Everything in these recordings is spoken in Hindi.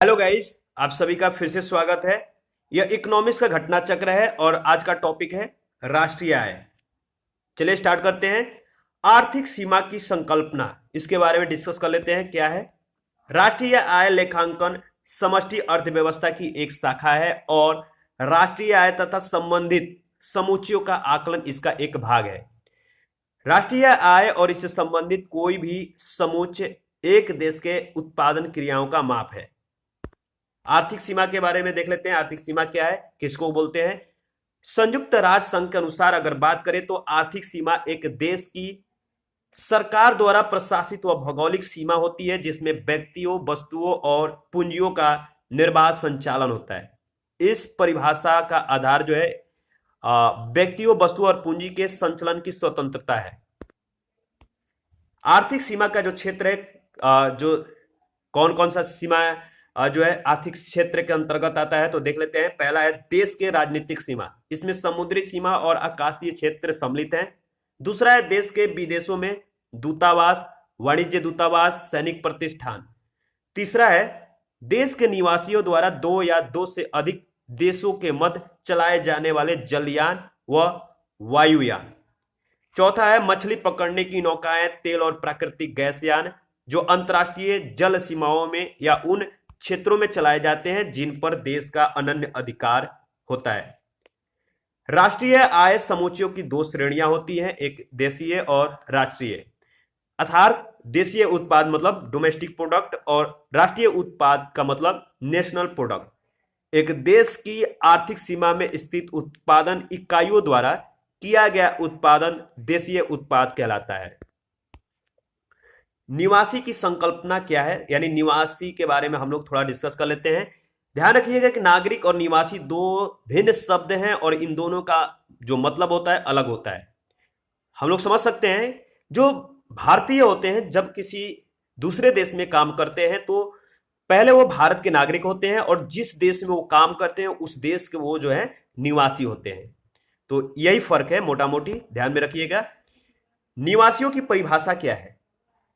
हेलो गाइस, आप सभी का फिर से स्वागत है। यह इकोनॉमिक्स का घटना चक्र है और आज का टॉपिक है राष्ट्रीय आय। चलिए स्टार्ट करते हैं। आर्थिक सीमा की संकल्पना, इसके बारे में डिस्कस कर लेते हैं। क्या है राष्ट्रीय आय? लेखांकन समष्टि अर्थव्यवस्था की एक शाखा है और राष्ट्रीय आय तथा संबंधित समुच्चयों का आकलन इसका एक भाग है। राष्ट्रीय आय और इससे संबंधित कोई भी समुच्चय एक देश के उत्पादन क्रियाओं का माप है। आर्थिक सीमा के बारे में देख लेते हैं। आर्थिक सीमा क्या है, किसको बोलते हैं? संयुक्त राष्ट्र संघ के अनुसार अगर बात करें तो आर्थिक सीमा एक देश की सरकार द्वारा प्रशासित व भौगोलिक सीमा होती है जिसमें व्यक्तियों, वस्तुओं और पूंजियों का निर्बाध संचालन होता है। इस परिभाषा का आधार जो है व्यक्तियों, वस्तुओं और पूंजी के संचलन की स्वतंत्रता है। आर्थिक सीमा का जो क्षेत्र है, जो कौन कौन सा सीमा जो है आर्थिक क्षेत्र के अंतर्गत आता है, तो देख लेते हैं। पहला है देश के राजनीतिक सीमा, इसमें समुद्री सीमा और आकाशीय क्षेत्र सम्मिलित हैं। दूसरा है देश के विदेशों में दूतावास, वाणिज्य दूतावास, सैनिक प्रतिष्ठान। तीसरा है देश के निवासियों द्वारा दो या दो से अधिक देशों के मध्य चलाए जाने वाले जलयान व वायुयान। चौथा है मछली पकड़ने की नौकाएं, तेल और प्राकृतिक गैस यान, जो अंतर्राष्ट्रीय जल सीमाओं में या उन क्षेत्रों में चलाए जाते हैं जिन पर देश का अनन्य अधिकार होता है। राष्ट्रीय आय समुच्चयों की दो श्रेणियां होती हैं, एक देशीय और राष्ट्रीय। अर्थात देशीय उत्पाद मतलब डोमेस्टिक प्रोडक्ट और राष्ट्रीय उत्पाद का मतलब नेशनल प्रोडक्ट। एक देश की आर्थिक सीमा में स्थित उत्पादन इकाइयों द्वारा किया गया उत्पादन देशीय उत्पाद कहलाता है। निवासी की संकल्पना क्या है, यानी निवासी के बारे में हम लोग थोड़ा डिस्कस कर लेते हैं। ध्यान रखिएगा कि नागरिक और निवासी दो भिन्न शब्द हैं और इन दोनों का जो मतलब होता है अलग होता है। हम लोग समझ सकते हैं, जो भारतीय होते हैं जब किसी दूसरे देश में काम करते हैं तो पहले वो भारत के नागरिक होते हैं और जिस देश में वो काम करते हैं उस देश के वो जो है निवासी होते हैं। तो यही फर्क है मोटा मोटी, ध्यान में रखिएगा। निवासियों की परिभाषा क्या है?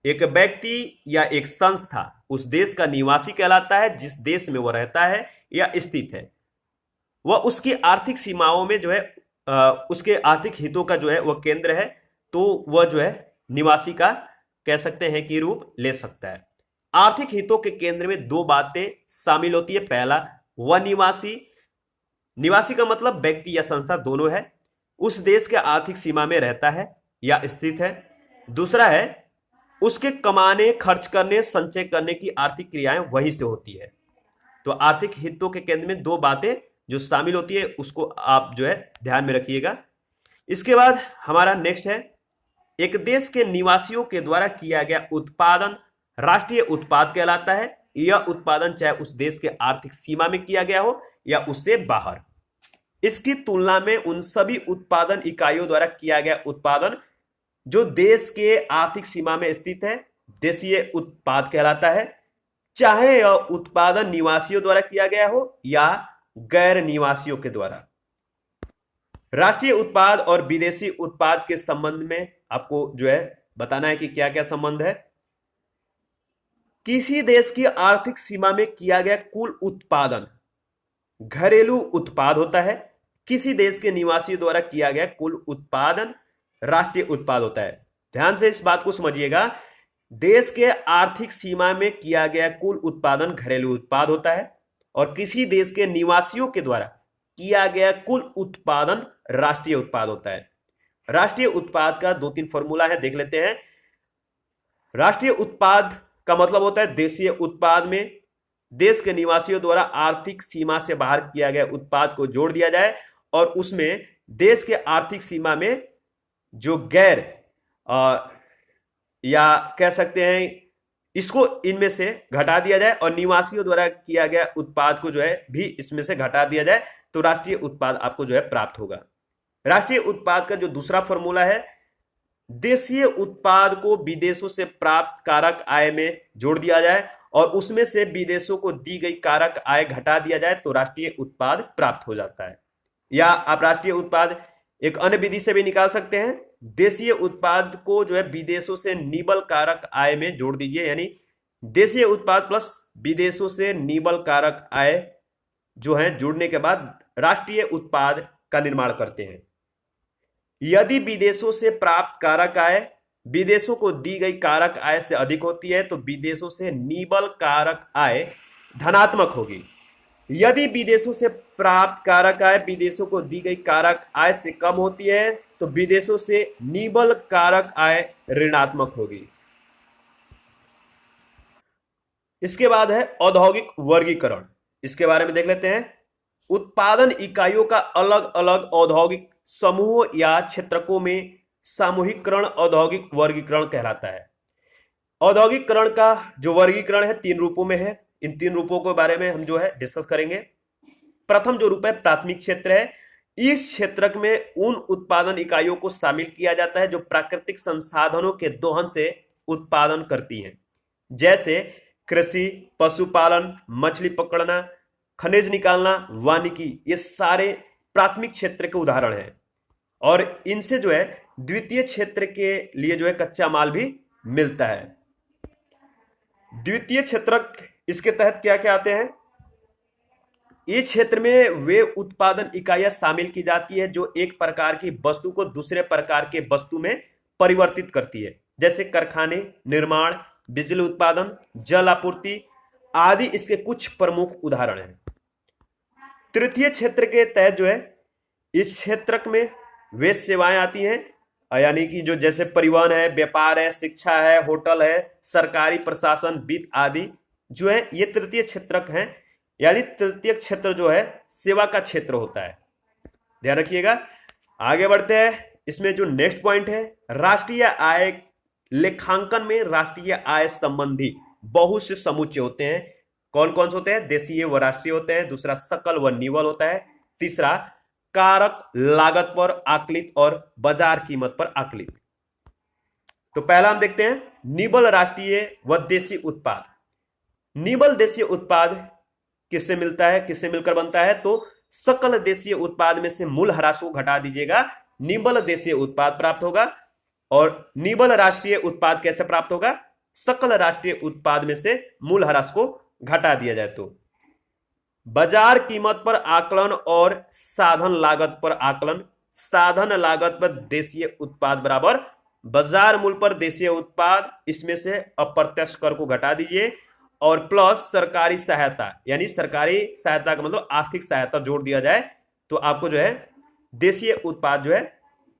एक व्यक्ति या एक संस्था उस देश का निवासी कहलाता है जिस देश में वह रहता है या स्थित है। वह उसकी आर्थिक सीमाओं में जो है उसके आर्थिक हितों का जो है वह केंद्र है, तो वह जो है निवासी का कह सकते हैं कि रूप ले सकता है। आर्थिक हितों के केंद्र में दो बातें शामिल होती है। पहला, वह निवासी, निवासी का मतलब व्यक्ति या संस्था दोनों है, उस देश के आर्थिक सीमा में रहता है या स्थित है। दूसरा है उसके कमाने, खर्च करने, संचय करने की आर्थिक क्रियाएं वहीं से होती है। तो आर्थिक हितों के केंद्र में दो बातें जो शामिल होती है उसको आप जो है ध्यान में रखिएगा। इसके बाद हमारा नेक्स्ट है एक देश के निवासियों के द्वारा किया गया उत्पादन राष्ट्रीय उत्पाद कहलाता है। यह उत्पादन चाहे उस देश के आर्थिक सीमा में किया गया हो या उससे बाहर। इसकी तुलना में उन सभी उत्पादन इकाइयों द्वारा किया गया उत्पादन जो देश के आर्थिक सीमा में स्थित है देशीय उत्पाद कहलाता है, चाहे यह उत्पादन निवासियों द्वारा किया गया हो या गैर निवासियों के द्वारा। राष्ट्रीय उत्पाद और विदेशी उत्पाद के संबंध में आपको जो है बताना है कि क्या क्या संबंध है। किसी देश की आर्थिक सीमा में किया गया कुल उत्पादन घरेलू उत्पाद होता है। किसी देश के निवासियों द्वारा किया गया कुल उत्पादन राष्ट्रीय उत्पाद होता है। ध्यान से इस बात को समझिएगा, देश के आर्थिक सीमा में किया गया कुल उत्पादन घरेलू उत्पाद होता है और किसी देश के निवासियों के द्वारा किया गया कुल उत्पादन राष्ट्रीय उत्पाद होता है। राष्ट्रीय उत्पाद का दो तीन फॉर्मूला है, देख लेते हैं। राष्ट्रीय उत्पाद का मतलब होता है देशीय उत्पाद में देश के निवासियों द्वारा आर्थिक सीमा से बाहर किया गया उत्पाद को जोड़ दिया जाए और उसमें देश के आर्थिक सीमा में जो गैर या कह सकते हैं इसको इनमें से घटा दिया जाए और निवासियों द्वारा किया गया उत्पाद को जो है भी इसमें से घटा दिया जाए, तो राष्ट्रीय उत्पाद आपको जो है प्राप्त होगा। राष्ट्रीय उत्पाद का जो दूसरा फॉर्मूला है, देशीय उत्पाद को विदेशों से प्राप्त कारक आय में जोड़ दिया जाए और उसमें से विदेशों को दी गई कारक आय घटा दिया जाए तो राष्ट्रीय उत्पाद प्राप्त हो जाता है। या आप राष्ट्रीय उत्पाद एक अन्य विधि से भी निकाल सकते हैं। देशीय उत्पाद को जो है विदेशों से निबल कारक आय में जोड़ दीजिए, यानी देशीय उत्पाद प्लस विदेशों से निबल कारक आय जो है जुड़ने के बाद राष्ट्रीय उत्पाद का निर्माण करते हैं। यदि विदेशों से प्राप्त कारक आय विदेशों को दी गई कारक आय से अधिक होती है तो विदेशों से निबल कारक आय धनात्मक होगी। यदि विदेशों से प्राप्त कारक आय विदेशों को दी गई कारक आय से कम होती है तो विदेशों से निबल कारक आय ऋणात्मक होगी। इसके बाद है औद्योगिक वर्गीकरण। इसके बारे में देख लेते हैं। उत्पादन इकाइयों का अलग अलग औद्योगिक समूहों या क्षेत्रकों में सामूहिकरण औद्योगिक वर्गीकरण कहलाता है। औद्योगिकरण का जो वर्गीकरण है 3 रूपों में है। इन 3 रूपों के बारे में हम जो है डिस्कस करेंगे। प्रथम जो रूप है प्राथमिक क्षेत्र है। इस क्षेत्र में उन उत्पादन इकाइयों को शामिल किया जाता है जो प्राकृतिक संसाधनों के दोहन से उत्पादन करती हैं, जैसे कृषि, पशुपालन, मछली पकड़ना, खनिज निकालना, वानिकी। ये सारे प्राथमिक क्षेत्र के उदाहरण हैं और इनसे जो है द्वितीय क्षेत्र के लिए जो है कच्चा माल भी मिलता है। द्वितीय क्षेत्र इसके तहत क्या क्या आते हैं? इस क्षेत्र में वे उत्पादन इकाइयां शामिल की जाती है जो एक प्रकार की वस्तु को दूसरे प्रकार के वस्तु में परिवर्तित करती है, जैसे कारखाने, निर्माण, बिजली उत्पादन, जल आपूर्ति आदि इसके कुछ प्रमुख उदाहरण हैं। तृतीय क्षेत्र के तहत जो है इस क्षेत्र में वे सेवाएं आती हैं, यानी कि जो जैसे परिवहन है, व्यापार है, शिक्षा है, होटल है, सरकारी प्रशासन, वित्त आदि जो है ये तृतीय क्षेत्र हैं। यानी तृतीय क्षेत्र जो है सेवा का क्षेत्र होता है। ध्यान रखिएगा। आगे बढ़ते हैं। इसमें जो नेक्स्ट पॉइंट है, राष्ट्रीय आय लेखांकन में राष्ट्रीय आय संबंधी बहुत से समुच्चय होते हैं। कौन कौन से होते हैं? देशीय व राष्ट्रीय होते हैं। दूसरा सकल व निवल होता है। तीसरा कारक लागत पर आकलित और बाजार कीमत पर आकलित। तो पहला हम देखते हैं निबल राष्ट्रीय व देशी उत्पाद। निबल देशीय उत्पाद किससे मिलता है, किससे मिलकर बनता है? तो सकल देशीय उत्पाद में से मूल ह्रास को घटा दीजिएगा, निबल देशीय उत्पाद प्राप्त होगा। और निबल राष्ट्रीय उत्पाद कैसे प्राप्त होगा? सकल राष्ट्रीय उत्पाद में से मूल ह्रास को घटा दिया जाए तो। बाजार कीमत पर आकलन और साधन लागत पर आकलन। साधन लागत पर देशीय उत्पाद बराबर बाजार मूल्य पर देशीय उत्पाद, इसमें से अप्रत्यक्ष कर को घटा दीजिए और प्लस सरकारी सहायता, यानी सरकारी सहायता का मतलब आर्थिक सहायता जोड़ दिया जाए तो आपको जो है देशीय उत्पाद जो है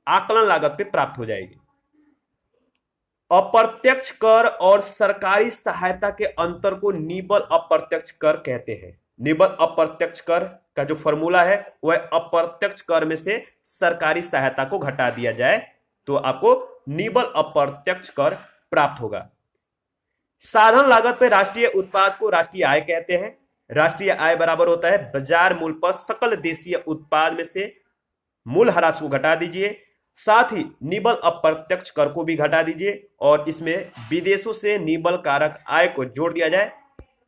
आकलन लागत पे प्राप्त हो जाएगी। अप्रत्यक्ष कर और सरकारी सहायता के अंतर को निबल अप्रत्यक्ष कर कहते हैं। निबल अप्रत्यक्ष कर का जो फॉर्मूला है वह अप्रत्यक्ष कर में से सरकारी सहायता को घटा दिया जाए तो आपको निबल अप्रत्यक्ष कर प्राप्त होगा। साधन लागत पे राष्ट्रीय उत्पाद को राष्ट्रीय आय कहते हैं। राष्ट्रीय आय बराबर होता है बाजार मूल्य पर सकल देशीय उत्पाद में से मूल ह्रास को घटा दीजिए, साथ ही निबल अप्रत्यक्ष कर को भी घटा दीजिए और इसमें विदेशों से निबल कारक आय को जोड़ दिया जाए,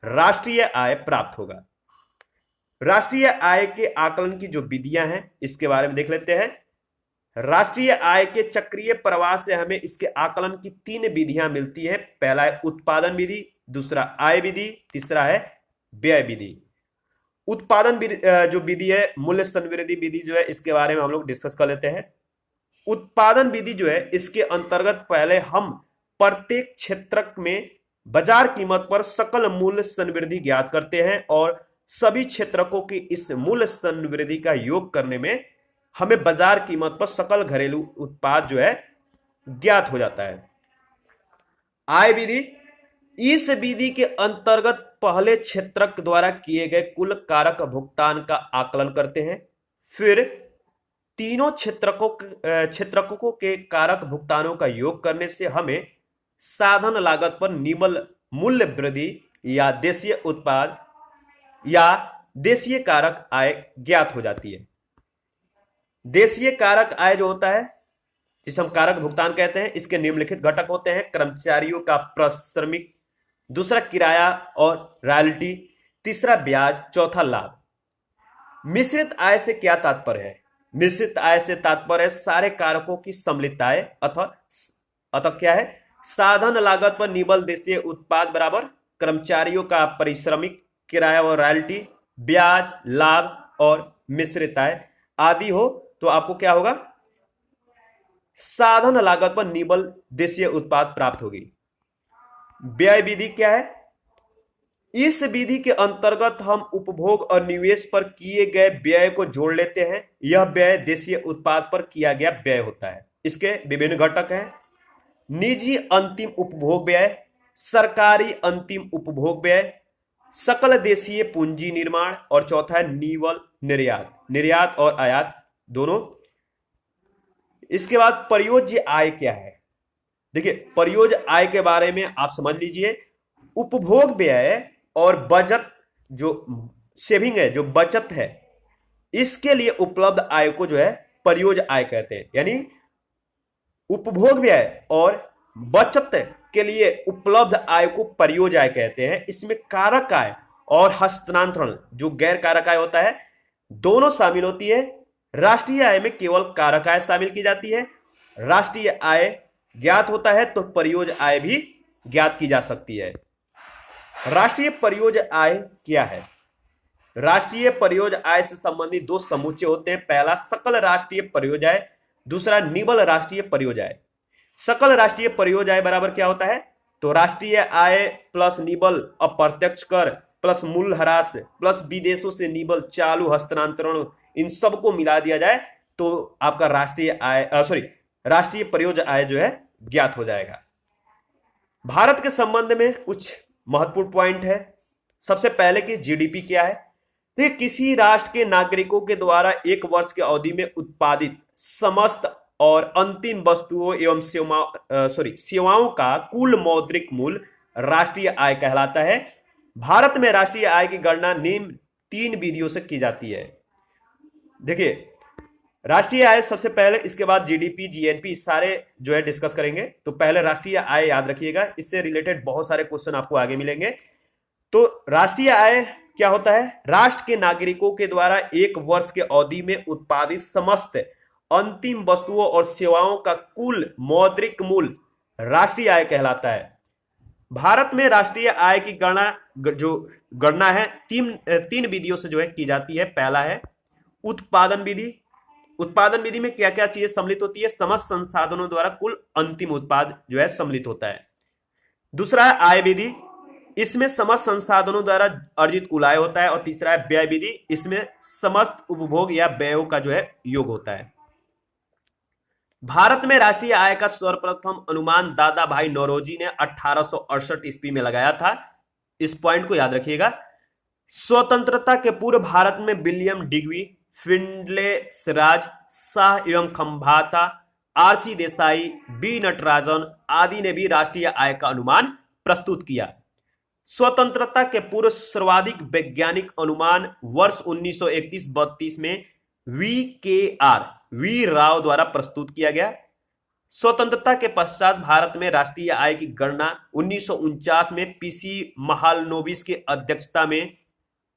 राष्ट्रीय आय प्राप्त होगा। राष्ट्रीय आय के आकलन की जो विधियां हैं इसके बारे में देख लेते हैं। राष्ट्रीय आय के चक्रीय प्रवाह से हमें इसके आकलन की 3 विधियां मिलती हैं। पहला है उत्पादन विधि, दूसरा आय विधि, तीसरा है व्यय विधि। उत्पादन जो विधि है, मूल्य संवृद्धि विधि जो है, इसके बारे में हम लोग डिस्कस कर लेते हैं। उत्पादन विधि जो है इसके अंतर्गत पहले हम प्रत्येक क्षेत्र में बाजार कीमत पर सकल मूल्य संवृद्धि ज्ञात करते हैं और सभी क्षेत्रकों की इस मूल्य संवृद्धि का योग करने में हमें बाजार कीमत पर सकल घरेलू उत्पाद जो है ज्ञात हो जाता है। आय विधि, इस विधि के अंतर्गत पहले क्षेत्रक द्वारा किए गए कुल कारक भुगतान का आकलन करते हैं, फिर तीनों क्षेत्रकों के कारक भुगतानों का योग करने से हमें साधन लागत पर निबल मूल्य वृद्धि या देशीय उत्पाद या देशीय कारक आय ज्ञात हो जाती है। देशीय कारक आय जो होता है, जिसे हम कारक भुगतान कहते हैं, इसके निम्नलिखित घटक होते हैं। कर्मचारियों का पारिश्रमिक, दूसरा किराया और रॉयल्टी, तीसरा ब्याज, चौथा लाभ। मिश्रित आय से क्या तात्पर्य है? मिश्रित आय से तात्पर्य सारे कारकों की सम्मिलित आय अतः क्या है? साधन लागत पर निबल देशीय उत्पाद बराबर कर्मचारियों का पारिश्रमिक, किराया और रॉयल्टी, ब्याज, लाभ और मिश्रित आय आदि हो तो आपको क्या होगा, साधन लागत पर निबल देशीय उत्पाद प्राप्त होगी। व्यय विधि क्या है, इस विधि के अंतर्गत हम उपभोग और निवेश पर किए गए व्यय को जोड़ लेते हैं। यह व्यय देशीय उत्पाद पर किया गया व्यय होता है। इसके विभिन्न घटक हैं, निजी अंतिम उपभोग व्यय, सरकारी अंतिम उपभोग व्यय, सकल देशीय पूंजी निर्माण और चौथा है निवल निर्यात, निर्यात और आयात दोनों। इसके बाद प्रयोज्य आय क्या है, देखिए प्रयोज्य आय के बारे में आप समझ लीजिए, उपभोग व्यय और बचत, जो सेविंग है, जो बचत है, इसके लिए उपलब्ध आय को जो है प्रयोज्य आय कहते हैं। यानी उपभोग व्यय और बचत के लिए उपलब्ध आय को प्रयोज्य आय कहते हैं। इसमें कारक आय और हस्तांतरण, जो गैर कारक आय होता है, दोनों शामिल होती है। राष्ट्रीय आय में केवल कारक आय शामिल की जाती है। राष्ट्रीय आय ज्ञात होता है तो प्रयोज्य आय भी ज्ञात की जा सकती है। राष्ट्रीय प्रयोज्य आय क्या है, राष्ट्रीय प्रयोज्य आय से संबंधित दो समुच्चय होते हैं। पहला सकल राष्ट्रीय प्रयोज्य आय, दूसरा निवल राष्ट्रीय प्रयोज्य आय। सकल राष्ट्रीय प्रयोज्य आय बराबर क्या होता है, तो राष्ट्रीय आय प्लस निवल अप्रत्यक्ष कर प्लस मूल्यह्रास प्लस विदेशों से निवल चालू हस्तांतरण, इन सबको मिला दिया जाए तो आपका राष्ट्रीय आय राष्ट्रीय प्रयोज्य आय जो है ज्ञात हो जाएगा। भारत के संबंध में कुछ महत्वपूर्ण पॉइंट है। सबसे पहले कि जीडीपी क्या है, तो किसी राष्ट्र के नागरिकों के द्वारा एक वर्ष की अवधि में उत्पादित समस्त और अंतिम वस्तुओं एवं सेवाओं का कुल मौद्रिक मूल्य राष्ट्रीय आय कहलाता है। भारत में राष्ट्रीय आय की गणना निम्न 3 विधियों से की जाती है। देखिए राष्ट्रीय आय सबसे पहले, इसके बाद जीडीपी, जीएनपी, सारे जो है डिस्कस करेंगे। तो पहले राष्ट्रीय आय याद रखिएगा, इससे रिलेटेड बहुत सारे क्वेश्चन आपको आगे मिलेंगे। तो राष्ट्रीय आय क्या होता है, राष्ट्र के नागरिकों के द्वारा एक वर्ष के अवधि में उत्पादित समस्त अंतिम वस्तुओं और सेवाओं का कुल मौद्रिक मूल्य राष्ट्रीय आय कहलाता है। भारत में राष्ट्रीय आय की गणना है तीन विधियों से जो है की जाती है। पहला है उत्पादन विधि। उत्पादन विधि में क्या क्या चीजें सम्मिलित होती है, समस्त संसाधनों द्वारा कुल अंतिम उत्पाद जो है सम्मिलित होता है। दूसरा है आय विधि, इसमें समस्त संसाधनों द्वारा अर्जित कुल आय होता है। और तीसरा है व्यय विधि, इसमें समस्त उपभोग या व्ययों का जो है योग होता है। भारत में राष्ट्रीय आय का सर्वप्रथम अनुमान दादा भाई नौरोजी ने 1868 ईस्वी में लगाया था। इस पॉइंट को याद रखिएगा। स्वतंत्रता के पूर्व भारत में विलियम डिग्वी, फिंडले सिराज, शाह एवं खंभाता, आरसी देसाई, बी नटराजन आदि ने भी राष्ट्रीय आय का अनुमान प्रस्तुत किया। स्वतंत्रता के पूर्व सर्वाधिक वैज्ञानिक अनुमान वर्ष 1931-32 में वी राव द्वारा प्रस्तुत किया गया। स्वतंत्रता के पश्चात भारत में राष्ट्रीय आय की गणना 1949 में पीसी महालनोबिस की अध्यक्षता में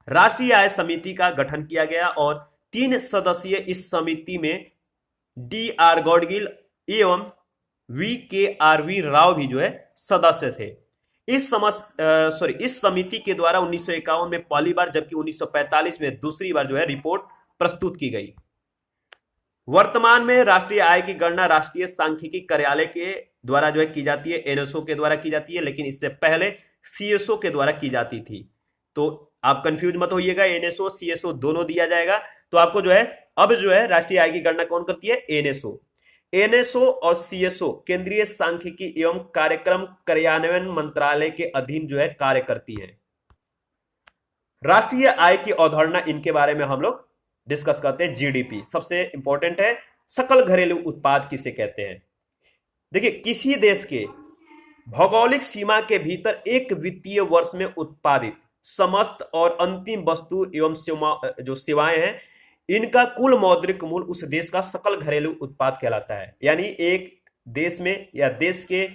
राष्ट्रीय आय समिति का गठन किया गया और 3 सदस्यीय इस समिति में डी.आर. गॉडगिल एवं वी राव भी जो है सदस्य थे। इस समिति के द्वारा 1951 में पहली बार जबकि 1945 में दूसरी बार जो है रिपोर्ट प्रस्तुत की गई। वर्तमान में राष्ट्रीय आय की गणना राष्ट्रीय सांख्यिकी कार्यालय के द्वारा जो है की जाती है, एनएसओ के द्वारा की जाती है, लेकिन इससे पहले सीएसओ के द्वारा की जाती थी। तो आप कंफ्यूज मत होइएगा, एनएसओ सीएसओ दोनों दिया जाएगा। तो आपको जो है अब जो है राष्ट्रीय आय की गणना कौन करती है, एनएसओ और सीएसओ केंद्रीय सांख्यिकी एवं कार्यक्रम कार्यान्वयन मंत्रालय के अधीन जो है कार्य करती है। राष्ट्रीय आय की अवधारणा, इनके बारे में हम लोग डिस्कस करते हैं। जीडीपी सबसे इंपॉर्टेंट है। सकल घरेलू उत्पाद किसे कहते हैं, देखिए किसी देश के भौगोलिक सीमा के भीतर एक वित्तीय वर्ष में उत्पादित समस्त और अंतिम वस्तु एवं जो सेवाएं हैं, इनका कुल मौद्रिक मूल्य उस देश का सकल घरेलू उत्पाद कहलाता है। यानी एक देश में या देश के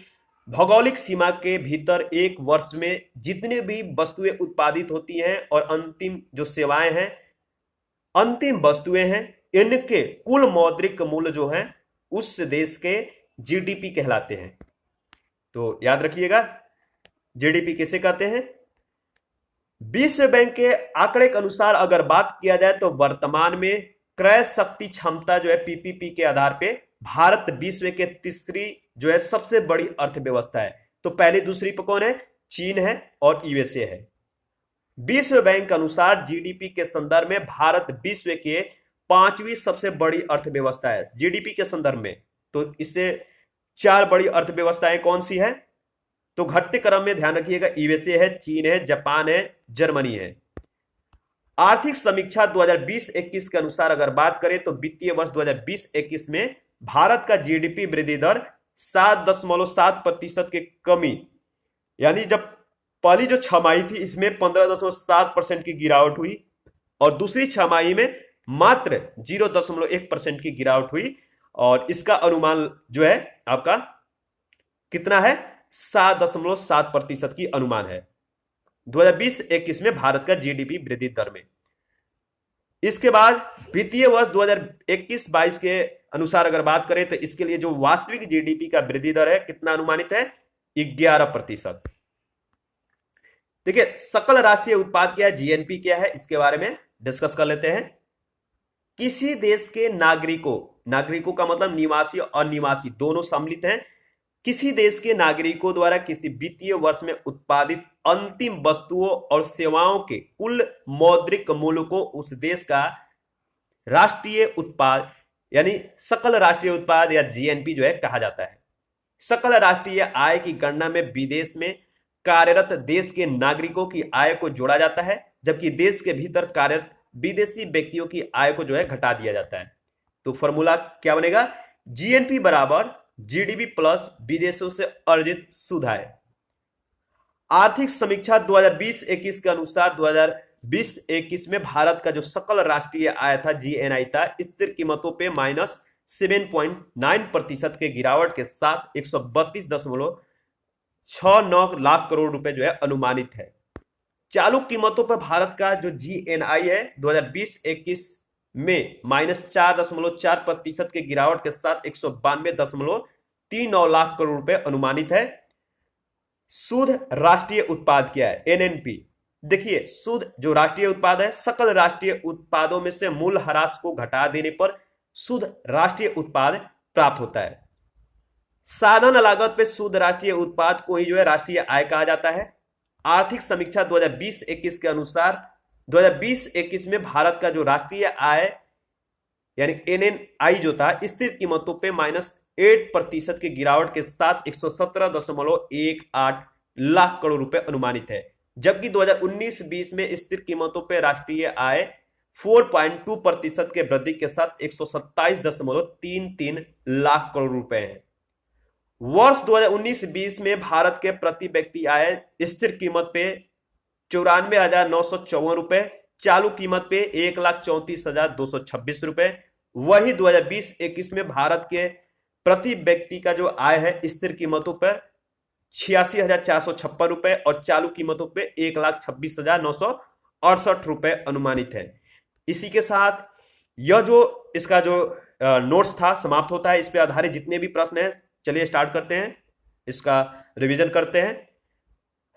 भौगोलिक सीमा के भीतर एक वर्ष में जितने भी वस्तुएं उत्पादित होती हैं और अंतिम जो सेवाएं हैं, अंतिम वस्तुएं हैं, इनके कुल मौद्रिक मूल्य जो है उस देश के जीडीपी कहलाते हैं। तो याद रखिएगा जीडीपी किसे कहते हैं, विश्व बैंक के आंकड़े के अनुसार अगर बात किया जाए तो वर्तमान में क्रय शक्ति क्षमता जो है पीपीपी के आधार पे भारत विश्व के तीसरी जो है सबसे बड़ी अर्थव्यवस्था है। तो पहली दूसरी पे कौन है? चीन है और यूएसए है। विश्व बैंक के अनुसार जीडीपी के संदर्भ में भारत विश्व के 5वीं सबसे बड़ी अर्थव्यवस्था है जीडीपी के संदर्भ में। तो इससे 4 बड़ी अर्थव्यवस्थाएं कौन सी है? तो घटते क्रम में ध्यान रखिएगा, यूएसए है, चीन है, जापान है, जर्मनी है। आर्थिक समीक्षा 2020-21 के अनुसार अगर बात करें तो वित्तीय वर्ष 2020-21 में भारत का जीडीपी वृद्धि दर 7.7% की कमी, यानी जब पहली जो छमाही थी इसमें 15.7% की गिरावट हुई और दूसरी छमाही में मात्र 0.1% की गिरावट हुई। और इसका अनुमान जो है आपका कितना है? 7.7% की अनुमान है 2020-21 में भारत का जीडीपी वृद्धि दर में। इसके बाद वित्तीय वर्ष 2021-22 के अनुसार अगर बात करें तो इसके लिए जो वास्तविक जीडीपी का वृद्धि दर है कितना अनुमानित है? 11%। देखिए, सकल राष्ट्रीय उत्पाद क्या है, जीएनपी क्या है, इसके बारे में डिस्कस कर लेते हैं। किसी देश के नागरिकों का मतलब निवासी और अनिवासी दोनों सम्मिलित हैं। किसी देश के नागरिकों द्वारा किसी वित्तीय वर्ष में उत्पादित अंतिम वस्तुओं और सेवाओं के कुल मौद्रिक मूल्य को उस देश का राष्ट्रीय उत्पाद यानी सकल राष्ट्रीय उत्पाद या जीएनपी जो है कहा जाता है। सकल राष्ट्रीय आय की गणना में विदेश में कार्यरत देश के नागरिकों की आय को जोड़ा जाता है, जबकि देश के भीतर कार्यरत विदेशी व्यक्तियों की आय को जो है घटा दिया जाता है। तो फॉर्मूला क्या बनेगा? जीएनपी बराबर जीडीपी प्लस विदेशों से अर्जित शुद्ध आय। आर्थिक समीक्षा 2020-21 के अनुसार 2020-21 में भारत का जो सकल राष्ट्रीय आय था जीएनआई था स्थिर कीमतों पे -7.9% के गिरावट के साथ 132.69 लाख करोड़ रुपए जो है अनुमानित है। चालू कीमतों पर भारत का जो जीएनआई है 2020-21 में -4.4% के गिरावट के साथ 192.39 लाख करोड़ रुपए अनुमानित है। शुद्ध राष्ट्रीय उत्पाद क्या है? एनएनपी। देखिए, शुद्ध जो राष्ट्रीय उत्पाद है, सकल राष्ट्रीय उत्पादों में से मूल्य ह्रास को घटा देने पर शुद्ध राष्ट्रीय उत्पाद प्राप्त होता है। साधन लागत पे शुद्ध राष्ट्रीय उत्पाद को ही जो है राष्ट्रीय आय कहा जाता है। आर्थिक समीक्षा 2020-21 के अनुसार 2020-21 में भारत का जो राष्ट्रीय आय यानी एनएनआई जो था स्थिर कीमतों पे -8% की गिरावट के साथ 117.18 लाख करोड़ रुपए अनुमानित है, जबकि 2019-20 में स्थिर कीमतों पे राष्ट्रीय आय 4.2% के वृद्धि के साथ 127.33 लाख करोड़ रुपए है। वर्ष 2019-20 में भारत के प्रति व्यक्ति आय स्थिर कीमत पे 94,954 रुपए, चालू कीमत पे 1,34,226 रुपए। वही 2020-21 में भारत के प्रति व्यक्ति का जो आय है स्थिर कीमतों पर 86,456 रुपए और चालू कीमतों पे 1,26,968 रुपए अनुमानित है। इसी के साथ यह जो इसका जो नोट्स था समाप्त होता है। इस पे आधारित जितने भी प्रश्न हैं, चलिए स्टार्ट करते हैं, इसका रिवीजन करते हैं।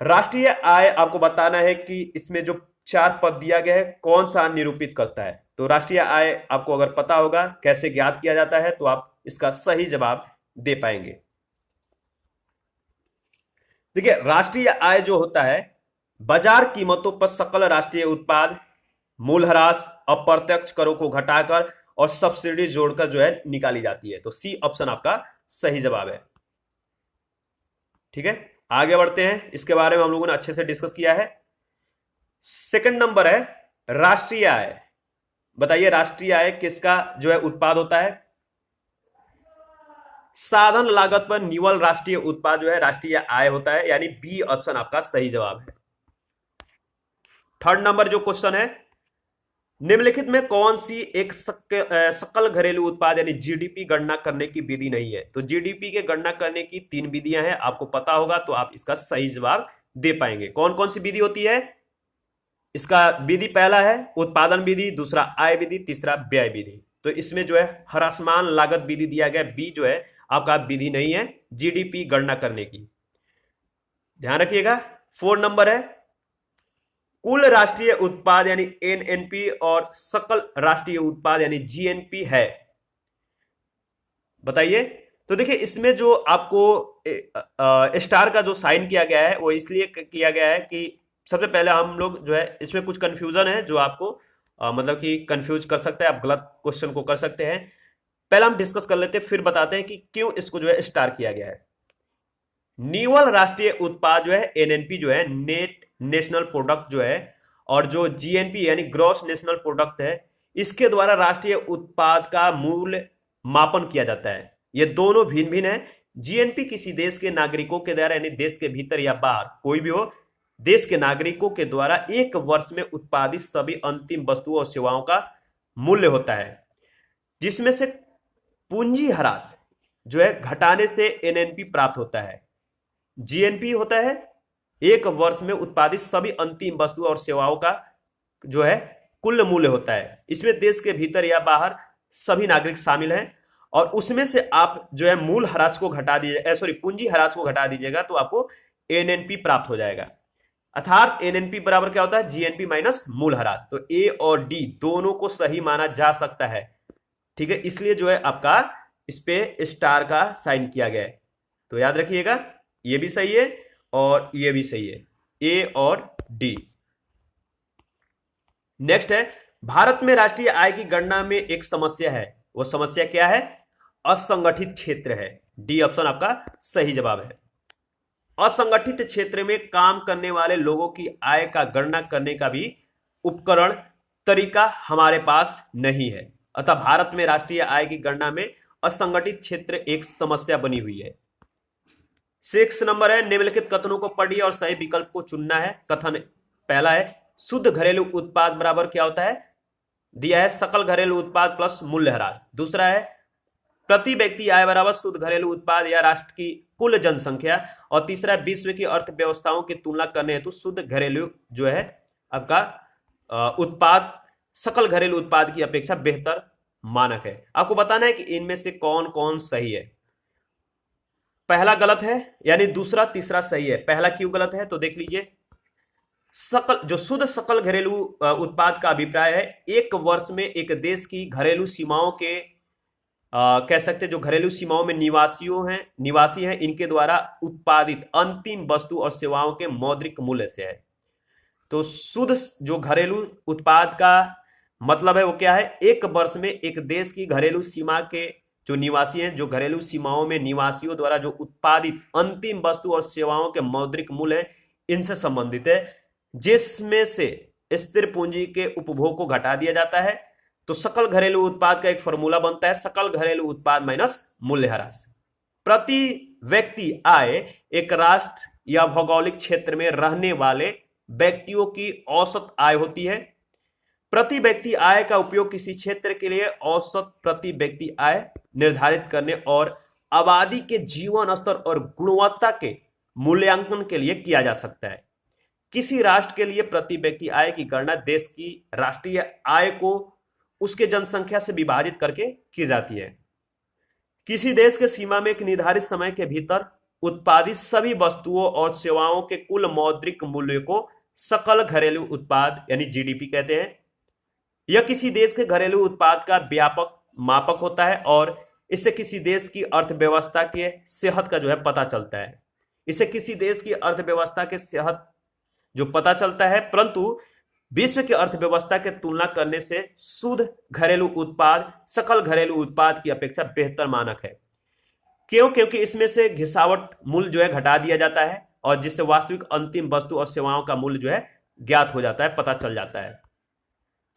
राष्ट्रीय आय आपको बताना है कि इसमें जो 4 पद दिया गया है कौन सा निरूपित करता है। तो राष्ट्रीय आय आपको अगर पता होगा कैसे ज्ञात किया जाता है तो आप इसका सही जवाब दे पाएंगे। देखिए, राष्ट्रीय आय जो होता है बाजार कीमतों पर सकल राष्ट्रीय उत्पाद, मूल्यह्रास, अप्रत्यक्ष करों को घटाकर और सब्सिडी जोड़कर जो है निकाली जाती है। तो सी ऑप्शन आपका सही जवाब है। ठीक है, आगे बढ़ते हैं। इसके बारे में हम लोगों ने अच्छे से डिस्कस किया है। सेकंड नंबर है राष्ट्रीय आय। बताइए, राष्ट्रीय आय किसका जो है उत्पाद होता है? साधन लागत पर निवल राष्ट्रीय उत्पाद जो है राष्ट्रीय आय होता है, यानी बी ऑप्शन आपका सही जवाब है। थर्ड नंबर जो क्वेश्चन है, निम्नलिखित में कौन सी एक सकल घरेलू उत्पाद यानी जीडीपी गणना करने की विधि नहीं है? तो जीडीपी के गणना करने की 3 विधियां हैं, आपको पता होगा तो आप इसका सही जवाब दे पाएंगे। कौन कौन सी विधि होती है? इसका विधि पहला है उत्पादन विधि, दूसरा आय विधि, तीसरा व्यय विधि। तो इसमें जो है ह्रासमान लागत विधि दिया गया, बी जो है आपका विधि नहीं है जीडीपी गणना करने की, ध्यान रखिएगा। 4 नंबर है कुल राष्ट्रीय उत्पाद यानी एनएनपी और सकल राष्ट्रीय उत्पाद यानी जीएनपी है? बताइए। तो देखिए इसमें जो आपको स्टार का जो साइन किया गया है वो इसलिए किया गया है कि सबसे पहले हम लोग जो है इसमें कुछ कंफ्यूजन है जो आपको मतलब कि कंफ्यूज कर सकता है, आप गलत क्वेश्चन को कर सकते हैं। पहले हम डिस्कस कर लेते हैं फिर बताते हैं कि क्यों इसको जो है स्टार किया गया है। निवल राष्ट्रीय उत्पाद जो है एनएनपी जो है नेट नेशनल प्रोडक्ट जो है, और जो जीएनपी यानी ग्रॉस नेशनल प्रोडक्ट है, इसके द्वारा राष्ट्रीय उत्पाद का मूल्य मापन किया जाता है। ये दोनों भिन्न भिन्न है। जीएनपी किसी देश के नागरिकों के द्वारा यानी देश के भीतर या बाहर कोई भी हो, देश के नागरिकों के द्वारा एक वर्ष में उत्पादित सभी अंतिम वस्तुओं और सेवाओं का मूल्य होता है, जिसमें से पूंजी ह्रास जो है घटाने से एनएनपी प्राप्त होता है। जीएनपी होता है एक वर्ष में उत्पादित सभी अंतिम वस्तुओं और सेवाओं का जो है कुल मूल्य होता है। इसमें देश के भीतर या बाहर सभी नागरिक शामिल हैं, और उसमें से आप जो है मूल ह्रास को घटा दीजिए, सॉरी पूंजी ह्रास को घटा दीजिएगा तो आपको एनएनपी प्राप्त हो जाएगा। अर्थात एनएनपी बराबर क्या होता है? जीएनपी माइनस मूल ह्रास। तो ए और डी दोनों को सही माना जा सकता है, ठीक है, इसलिए जो है आपका इस पे स्टार का साइन किया गया है। तो याद रखिएगा ये भी सही है और ये भी सही है, ए और डी। नेक्स्ट है, भारत में राष्ट्रीय आय की गणना में एक समस्या है। वो समस्या क्या है? असंगठित क्षेत्र है। डी ऑप्शन आपका सही जवाब है। असंगठित क्षेत्र में काम करने वाले लोगों की आय का गणना करने का भी उपकरण तरीका हमारे पास नहीं है। अतः भारत में राष्ट्रीय आय की गणना में असंगठित क्षेत्र एक समस्या बनी हुई है। 6 नंबर है, निम्नलिखित कथनों को पढ़िए और सही विकल्प को चुनना है। कथन पहला है, शुद्ध घरेलू उत्पाद बराबर क्या होता है? दिया है सकल घरेलू उत्पाद प्लस मूल्य ह्रास। दूसरा है, प्रति व्यक्ति आय बराबर शुद्ध घरेलू उत्पाद या राष्ट्र की कुल जनसंख्या। और तीसरा है, विश्व की अर्थव्यवस्थाओं की तुलना करने हेतु शुद्ध घरेलू जो है आपका उत्पाद सकल घरेलू उत्पाद की अपेक्षा बेहतर मानक है। आपको बताना है कि इनमें से कौन कौन सही है। पहला गलत है यानी दूसरा तीसरा सही है। पहला क्यों गलत है तो देख लीजिए। सकल जो शुद्ध सकल घरेलू उत्पाद का अभिप्राय है एक वर्ष में एक देश की घरेलू सीमाओं के कह सकते जो घरेलू सीमाओं में निवासी हैं इनके द्वारा उत्पादित अंतिम वस्तु और सेवाओं के मौद्रिक मूल्य से है। तो शुद्ध जो घरेलू उत्पाद का मतलब है वो क्या है? एक वर्ष में एक देश की घरेलू सीमा के जो निवासी हैं, जो घरेलू सीमाओं में निवासियों द्वारा जो उत्पादित अंतिम वस्तु और सेवाओं के मौद्रिक मूल्य है, इनसे संबंधित है, जिसमें से स्थिर पूंजी के उपभोग को घटा दिया जाता है। तो सकल घरेलू उत्पाद का एक फॉर्मूला बनता है सकल घरेलू उत्पाद माइनस मूल्य ह्रास। प्रति व्यक्ति आय एक राष्ट्र या भौगोलिक क्षेत्र में रहने वाले व्यक्तियों की औसत आय होती है। प्रति व्यक्ति आय का उपयोग किसी क्षेत्र के लिए औसत प्रति व्यक्ति आय निर्धारित करने और आबादी के जीवन स्तर और गुणवत्ता के मूल्यांकन के लिए किया जा सकता है। किसी राष्ट्र के लिए प्रति व्यक्ति आय की गणना देश की राष्ट्रीय आय को उसके जनसंख्या से विभाजित करके की जाती है। किसी देश के सीमा में एक निर्धारित समय के भीतर उत्पादित सभी वस्तुओं और सेवाओं के कुल मौद्रिक मूल्य को सकल घरेलू उत्पाद यानी जीडीपी कहते हैं। यह किसी देश के घरेलू उत्पाद का व्यापक मापक होता है और इससे किसी देश की अर्थव्यवस्था के सेहत का जो है पता चलता है। इससे किसी देश की अर्थव्यवस्था के सेहत जो पता चलता है, परंतु विश्व की अर्थव्यवस्था के तुलना करने से शुद्ध घरेलू उत्पाद सकल घरेलू उत्पाद की अपेक्षा बेहतर मानक है। क्यों? क्योंकि इसमें से घिसावट मूल्य जो है घटा दिया जाता है और जिससे वास्तविक अंतिम वस्तु और सेवाओं का मूल्य जो है ज्ञात हो जाता है, पता चल जाता है।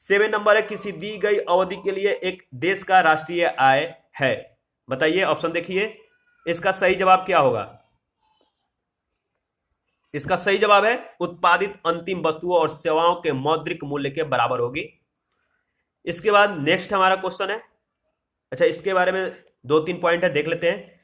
7 नंबर है, किसी दी गई अवधि के लिए एक देश का राष्ट्रीय आय है। बताइए, ऑप्शन देखिए, इसका सही जवाब क्या होगा? इसका सही जवाब है उत्पादित अंतिम वस्तुओं और सेवाओं के मौद्रिक मूल्य के बराबर होगी। इसके बाद नेक्स्ट हमारा क्वेश्चन है, अच्छा इसके बारे में 2-3 पॉइंट है, देख लेते हैं।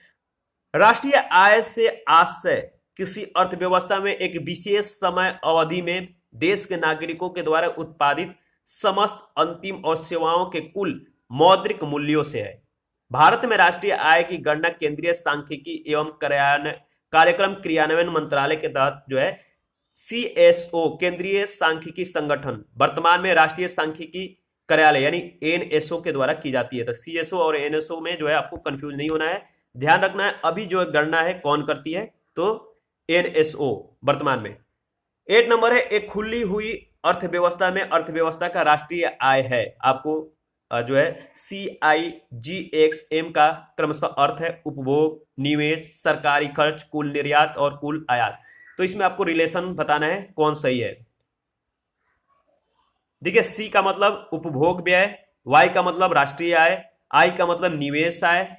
राष्ट्रीय आय से आशय किसी अर्थव्यवस्था में एक विशेष समय अवधि में देश के नागरिकों के द्वारा उत्पादित समस्त अंतिम और सेवाओं के कुल मौद्रिक मूल्यों से है। भारत में राष्ट्रीय आय की गणना केंद्रीय सांख्यिकी एवं कार्यक्रम क्रियान्वयन मंत्रालय के तहत जो है CSO केंद्रीय सांख्यिकी संगठन वर्तमान में राष्ट्रीय सांख्यिकी कार्यालय यानी NSO के द्वारा की जाती है। तो CSO और NSO में जो है आपको कंफ्यूज नहीं होना है, ध्यान रखना है। अभी जो गणना है कौन करती है, तो NSO वर्तमान में। 8 नंबर है, एक खुली हुई अर्थव्यवस्था में अर्थव्यवस्था का राष्ट्रीय आय है। आपको जो है CIGXM का क्रमशः अर्थ है उपभोग, निवेश, सरकारी खर्च, कुल निर्यात और कुल आयात। तो इसमें आपको रिलेशन बताना है कौन सही है। देखिए, C का मतलब उपभोग व्यय, Y का मतलब राष्ट्रीय आय, I का मतलब निवेश आय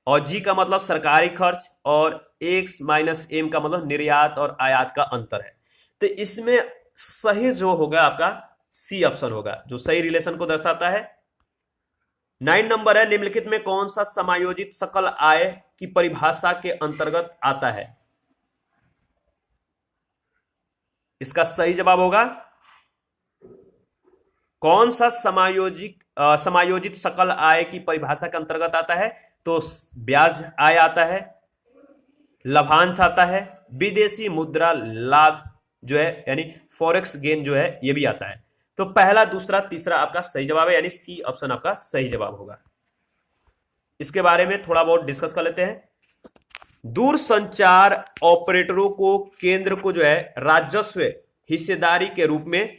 और G का मतलब सरकारी खर्च और X माइनस M का मतलब निर्यात और आयात का अंतर है। तो इसमें सही जो होगा आपका C ऑप्शन होगा, जो सही रिलेशन को दर्शाता है। 9 नंबर है, निम्नलिखित में कौन सा समायोजित सकल आय की परिभाषा के अंतर्गत आता है। इसका सही जवाब होगा कौन सा समायोजित सकल आय की परिभाषा के अंतर्गत आता है, तो ब्याज आय आता है, लाभांश आता है, विदेशी मुद्रा लाभ जो है यानी फॉरेक्स गेन जो है ये भी आता है। तो पहला, दूसरा, तीसरा आपका सही जवाब है, यानी C ऑप्शन आपका सही जवाब होगा। इसके बारे में थोड़ा बहुत डिस्कस कर लेते हैं। दूरसंचार ऑपरेटरों को केंद्र को जो है राजस्व हिस्सेदारी के रूप में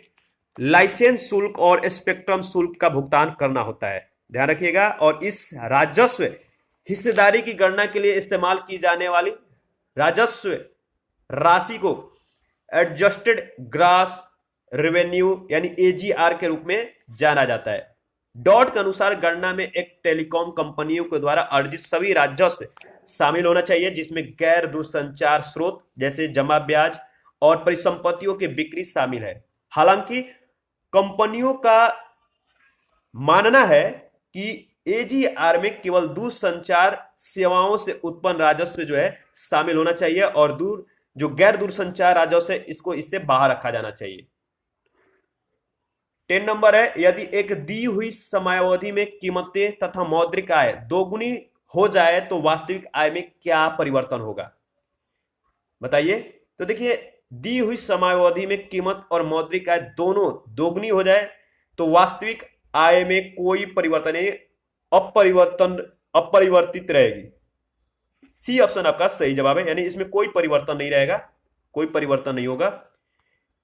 लाइसेंस शुल्क और स्पेक्ट्रम शुल्क का भुगतान करना होता है, ध्यान रखिएगा। और इस राजस्व हिस्सेदारी की गणना के लिए इस्तेमाल की जाने वाली राजस्व राशि को एडजस्टेड ग्रॉस रेवेन्यू यानी AGR के रूप में जाना जाता है। डॉट के अनुसार गणना में एक टेलीकॉम कंपनियों के द्वारा अर्जित सभी राजस्व शामिल होना चाहिए, जिसमें गैर दूरसंचार स्रोत जैसे जमा ब्याज और परिसंपत्तियों की बिक्री शामिल है। हालांकि कंपनियों का मानना है कि AGR में केवल दूरसंचार सेवाओं से उत्पन्न राजस्व जो है शामिल होना चाहिए और जो गैर दूरसंचार राजस्व है इसको इससे बाहर रखा जाना चाहिए। 10 नंबर है, यदि एक दी हुई समयावधि में कीमतें तथा मौद्रिक आय दोगुनी हो जाए तो वास्तविक आय में क्या परिवर्तन होगा, बताइए। तो देखिए, दी हुई समयावधि में कीमत और मौद्रिक आय दोनों दोगुनी हो जाए तो वास्तविक आय में कोई परिवर्तन नहीं, अपरिवर्तित रहेगी। C ऑप्शन आपका सही जवाब है, यानी इसमें कोई परिवर्तन नहीं रहेगा, कोई परिवर्तन नहीं होगा।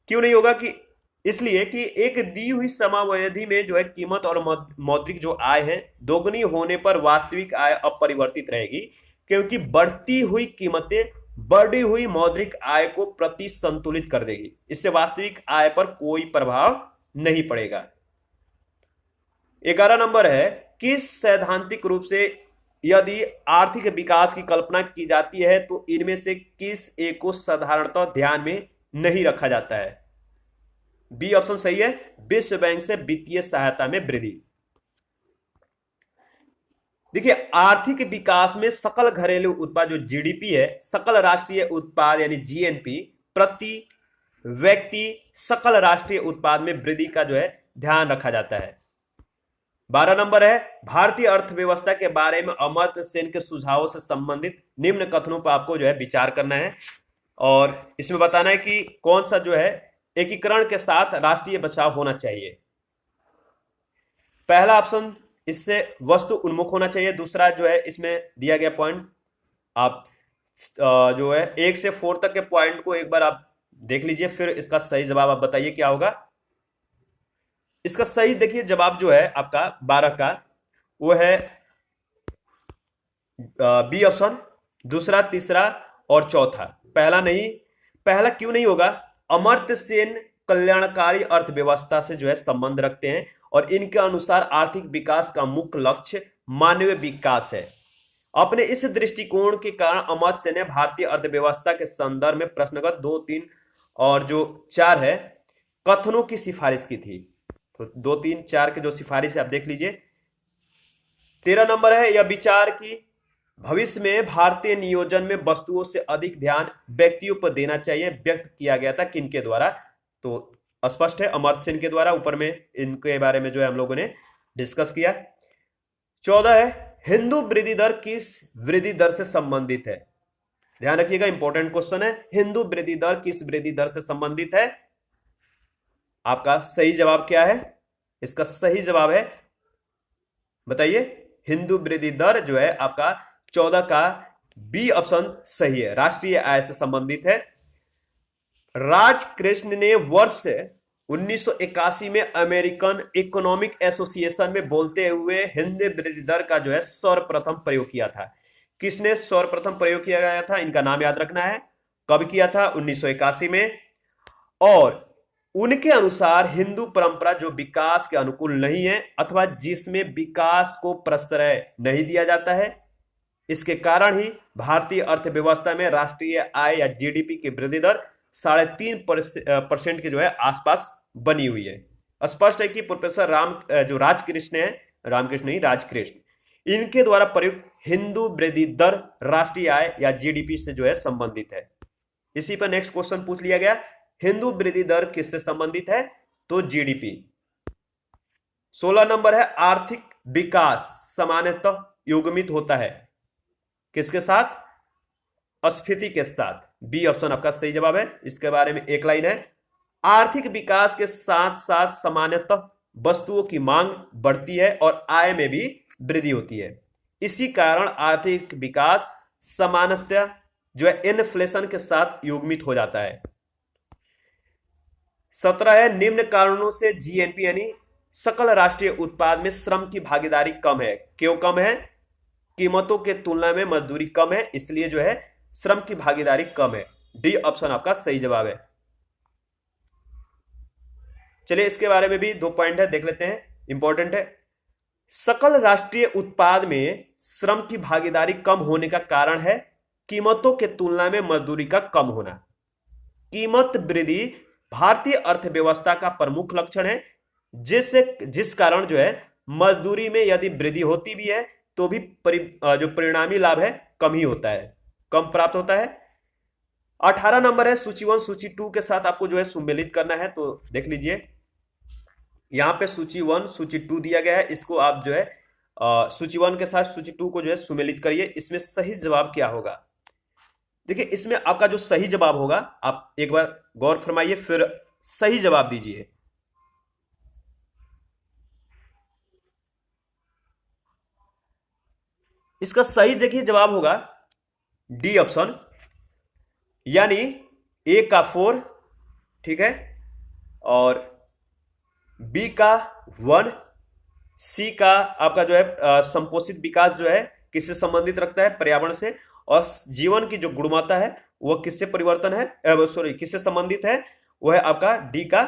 क्यों नहीं होगा, कि इसलिए कि एक दी हुई समयावधि में जो है कीमत और मौद्रिक जो आय है दोगुनी होने पर वास्तविक आय अपरिवर्तित रहेगी, क्योंकि बढ़ती हुई कीमतें बढ़ी हुई मौद्रिक आय को प्रति संतुलित कर देगी। इससे वास्तविक आय पर कोई प्रभाव नहीं पड़ेगा। 11 नंबर है, किस सैद्धांतिक रूप से यदि आर्थिक विकास की कल्पना की जाती है तो इनमें से किस एक को साधारणतः ध्यान में नहीं रखा जाता है। B ऑप्शन सही है, विश्व बैंक से वित्तीय सहायता में वृद्धि। देखिए, आर्थिक विकास में सकल घरेलू उत्पाद जो GDP है, सकल राष्ट्रीय उत्पाद यानी GNP, प्रति व्यक्ति सकल राष्ट्रीय उत्पाद में वृद्धि का जो है ध्यान रखा जाता है। 12 नंबर है, भारतीय अर्थव्यवस्था के बारे में अमर्त्य सेन के सुझावों से संबंधित निम्न कथनों पर आपको जो है विचार करना है और इसमें बताना है कि कौन सा जो है एकीकरण के साथ राष्ट्रीय बचाव होना चाहिए। पहला ऑप्शन, इससे वस्तु उन्मुख होना चाहिए। दूसरा जो है इसमें दिया गया पॉइंट, आप जो है 1 से 4 तक के पॉइंट को एक बार आप देख लीजिए, फिर इसका सही जवाब आप बताइए क्या होगा। इसका सही देखिए जवाब जो है आपका 12 का वो है B ऑप्शन, दूसरा, तीसरा और चौथा। पहला नहीं, पहला क्यों नहीं होगा, अमर्त्य सेन कल्याणकारी अर्थव्यवस्था से जो है संबंध रखते हैं और इनके अनुसार आर्थिक विकास का मुख्य लक्ष्य मानवीय विकास है। अपने इस दृष्टिकोण के कारण अमर्त्य सेन ने भारतीय अर्थव्यवस्था के संदर्भ में प्रश्नगत 2, 3 और जो 4 है कथनों की सिफारिश की थी। तो 2, 3, 4 के जो सिफारिश है आप देख लीजिए। 13 नंबर है, यह विचार की भविष्य में भारतीय नियोजन में वस्तुओं से अधिक ध्यान व्यक्तियों पर देना चाहिए व्यक्त किया गया था किनके द्वारा, तो स्पष्ट है अमर्त्य सेन के द्वारा। ऊपर में इनके बारे में जो है हम लोगों ने डिस्कस किया। 14 है, हिंदू वृद्धि दर किस वृद्धि दर से संबंधित है। ध्यान रखिएगा, इंपॉर्टेंट क्वेश्चन है। हिंदू वृद्धि दर किस वृद्धि दर से संबंधित है? आपका सही जवाब क्या है? इसका सही जवाब है, बताइए, हिंदू वृद्धि दर जो है आपका 14 का बी ऑप्शन सही है, राष्ट्रीय आय से संबंधित है। राजकृष्ण ने वर्ष 1981 में अमेरिकन इकोनॉमिक एसोसिएशन में बोलते हुए हिंदी वृद्धि दर का जो है सर्वप्रथम प्रयोग किया था। किसने सर्वप्रथम प्रयोग किया गया था? इनका नाम याद रखना है। कब किया था? 1981 में। और उनके अनुसार हिंदू परंपरा जो विकास के अनुकूल नहीं है अथवा जिसमें विकास को प्रश्रय नहीं दिया जाता है, इसके कारण ही भारतीय अर्थव्यवस्था में राष्ट्रीय आय या जीडीपी की वृद्धि दर 3.5% के जो है आसपास बनी हुई है। स्पष्ट है कि प्रोफेसर रामकृष्ण नहीं, राजकृष्ण, इनके द्वारा प्रयुक्त हिंदू वृद्धि दर राष्ट्रीय आय या जीडीपी से जो है संबंधित है। इसी पर नेक्स्ट क्वेश्चन पूछ लिया गया, हिंदू वृद्धि दर किससे संबंधित है? तो जीडीपी। 16 नंबर है, आर्थिक विकास सामान्यतः युग्मित होता है किसके साथ? स्फीति के साथ। बी ऑप्शन आपका सही जवाब है। इसके बारे में एक लाइन है, आर्थिक विकास के साथ साथ सामान्यतः वस्तुओं की मांग बढ़ती है और आय में भी वृद्धि होती है। इसी कारण आर्थिक विकास सामान्यतः जो है इन्फ्लेशन के साथ युग्मित हो जाता है। 17 है, निम्न कारणों से जीएनपी यानी सकल राष्ट्रीय उत्पाद में श्रम की भागीदारी कम है। क्यों कम है? कीमतों के तुलना में मजदूरी कम है, इसलिए जो है श्रम की भागीदारी कम है। डी ऑप्शन आपका सही जवाब है। चलिए इसके बारे में भी 2 पॉइंट है, देख लेते हैं, इंपॉर्टेंट है। सकल राष्ट्रीय उत्पाद में श्रम की भागीदारी कम होने का कारण है कीमतों के तुलना में मजदूरी का कम होना। कीमत वृद्धि भारतीय अर्थव्यवस्था का प्रमुख लक्षण है, जिस कारण जो है मजदूरी में यदि वृद्धि होती भी है तो भी जो परिणामी लाभ है कम ही होता है, कम प्राप्त होता है। 18 नंबर है, सूची 1 सूची 2 के साथ आपको जो है सुमेलित करना है, तो देख लीजिए यहां पे सूची 1 सूची 2 दिया गया है, इसको आप जो है सूची 1 के साथ सूची 2 को जो है सुमेलित करिए। इसमें सही जवाब क्या होगा? देखिए इसमें आपका जो सही जवाब होगा, आप एक बार गौर फरमाइए फिर सही जवाब दीजिए। इसका सही देखिए जवाब होगा डी ऑप्शन, यानी ए का 4, ठीक है, और बी का 1, सी का आपका जो है संपोषित विकास जो है किससे संबंधित रखता है? पर्यावरण से। और जीवन की जो गुणवत्ता है वह किससे परिवर्तन है, किससे संबंधित है? वह है आपका डी का,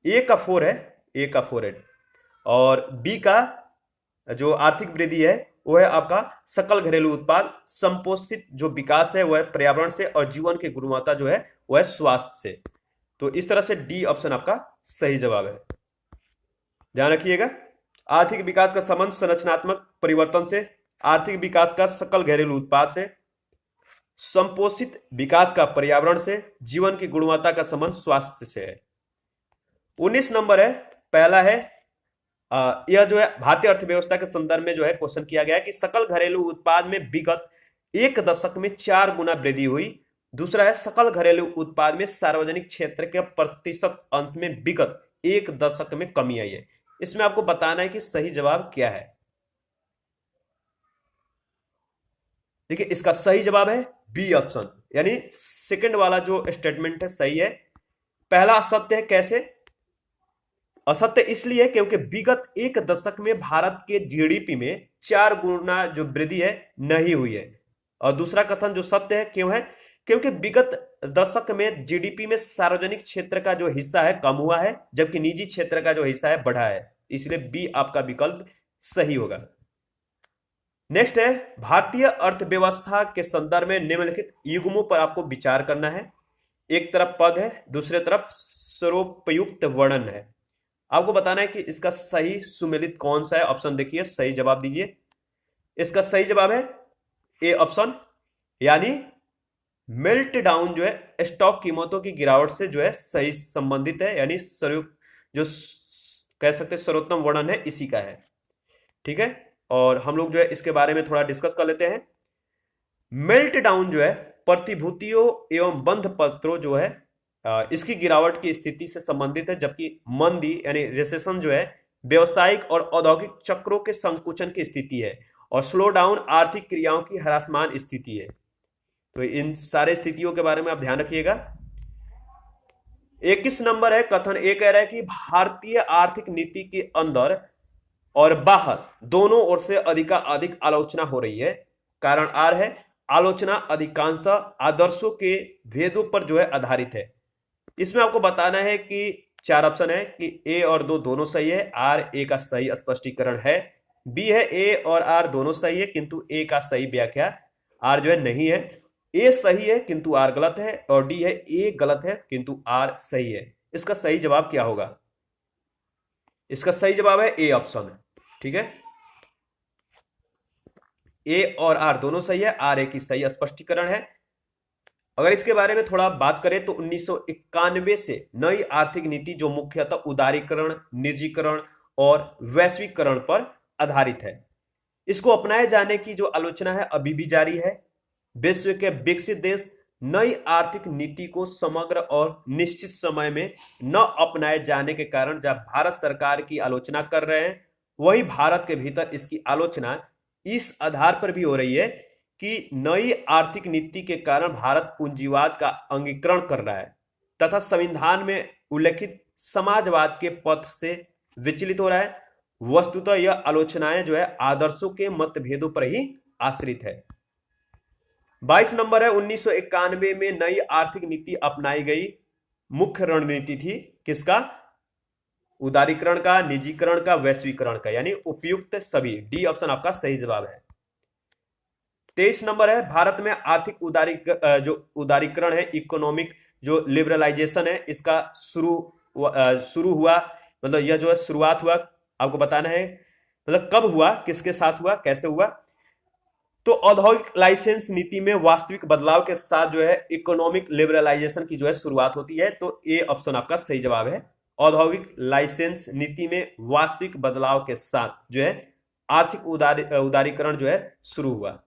ए का 4 है, ए का 4 है, और बी का जो आर्थिक वृद्धि है वह है आपका सकल घरेलू उत्पाद, संपोषित जो विकास है वह है पर्यावरण से, और जीवन की गुणवत्ता जो है वह है स्वास्थ्य से। तो इस तरह से डी ऑप्शन आपका सही जवाब है। ध्यान रखिएगा, आर्थिक विकास का संबंध संरचनात्मक परिवर्तन से, आर्थिक विकास का सकल घरेलू उत्पाद से, संपोषित विकास का पर्यावरण से, जीवन की गुणवत्ता का संबंध स्वास्थ्य से है। 19 नंबर है, पहला है, यह जो है भारतीय अर्थव्यवस्था के संदर्भ में जो है क्वेश्चन किया गया है कि सकल घरेलू उत्पाद में विगत 1 दशक में 4 गुना वृद्धि हुई। दूसरा है, सकल घरेलू उत्पाद में सार्वजनिक क्षेत्र के प्रतिशत अंश में विगत 1 दशक में कमी आई है। इसमें आपको बताना है कि सही जवाब क्या है। देखिए इसका सही जवाब है बी ऑप्शन, यानी सेकंड वाला जो स्टेटमेंट है सही है। पहला असत्य है। कैसे असत्य? इसलिए क्योंकि विगत 1 दशक में भारत के जीडीपी में 4 गुना जो वृद्धि है नहीं हुई है। और दूसरा कथन जो सत्य है, क्यों है? क्योंकि विगत दशक में जीडीपी में सार्वजनिक क्षेत्र का जो हिस्सा है कम हुआ है, जबकि निजी क्षेत्र का जो हिस्सा है बढ़ा है। इसलिए बी आपका विकल्प सही होगा। नेक्स्ट है, भारतीय अर्थव्यवस्था के संदर्भ में निम्नलिखित युग्मों पर आपको विचार करना है। एक तरफ पद है, दूसरे तरफ स्वरूपयुक्त वर्णन है। आपको बताना है कि इसका सही सुमेलित कौन सा है। ऑप्शन देखिए, सही जवाब दीजिए। इसका सही जवाब है ए ऑप्शन, यानी मेल्ट डाउन जो है स्टॉक कीमतों की गिरावट से जो है सही संबंधित है, यानी जो कह सकते हैं सर्वोत्तम वर्णन है इसी का है। ठीक है, और हम लोग जो है इसके बारे में थोड़ा डिस्कस कर लेते हैं। मेल्ट डाउन जो है प्रतिभूतियों एवं बंध पत्रों जो है इसकी गिरावट की स्थिति से संबंधित है, जबकि मंदी यानी रिसेशन जो है व्यवसायिक और औद्योगिक चक्रों के संकुचन की स्थिति है, और स्लो डाउन आर्थिक क्रियाओं की ह्रासमान स्थिति है। तो इन सारे स्थितियों के बारे में आप ध्यान रखिएगा। 21 नंबर है कथन ए कह रहा है कि भारतीय आर्थिक नीति के अंदर और बाहर दोनों ओर से अधिकाधिक आलोचना हो रही है। कारण आर है आलोचना अधिकांशतः आदर्शों के भेदों पर जो है आधारित है। इसमें आपको बताना है कि 4 ऑप्शन है कि ए और दो दोनों सही है, आर ए का सही स्पष्टीकरण है, बी है ए और आर दोनों सही है किंतु ए का सही व्याख्या आर जो है नहीं है, ए सही है किंतु आर गलत है, और डी है ए गलत है किंतु आर सही है। इसका सही जवाब क्या होगा? इसका सही जवाब है ए ऑप्शन, ठीक है। ए और आर दोनों सही है, आर ए की सही स्पष्टीकरण है। अगर इसके बारे में थोड़ा बात करें तो 1991 से नई आर्थिक नीति जो मुख्यतः उदारीकरण, निजीकरण और वैश्वीकरण पर आधारित है, इसको अपनाए जाने की जो आलोचना है अभी भी जारी है। विश्व के विकसित देश नई आर्थिक नीति को समग्र और निश्चित समय में न अपनाए जाने के कारण जब भारत सरकार की आलोचना कर रहे हैं, वही भारत के भीतर इसकी आलोचना इस आधार पर भी हो रही है कि नई आर्थिक नीति के कारण भारत पूंजीवाद का अंगीकरण कर रहा है तथा संविधान में उल्लेखित समाजवाद के पथ से विचलित हो रहा है। वस्तुतः यह आलोचनाएं जो है आदर्शों के मतभेदों पर ही आश्रित है। 22 नंबर है 1991 में नई आर्थिक नीति अपनाई गई मुख्य रणनीति थी किसका? उदारीकरण का, निजीकरण का, वैश्वीकरण का, यानी उपयुक्त सभी। डी ऑप्शन आपका सही जवाब है। 23 नंबर है भारत में आर्थिक जो उदारीकरण है, इकोनॉमिक जो लिबरलाइजेशन है, इसका शुरू हुआ, मतलब यह जो है शुरुआत हुआ, आपको बताना है मतलब कब हुआ, किसके साथ हुआ, कैसे हुआ। तो औद्योगिक लाइसेंस नीति में वास्तविक बदलाव के साथ जो है इकोनॉमिक लिबरलाइजेशन की जो है शुरुआत होती है। तो ए ऑप्शन आपका सही जवाब है। औद्योगिक लाइसेंस नीति में वास्तविक बदलाव के साथ जो है आर्थिक उदारीकरण जो है शुरू हुआ।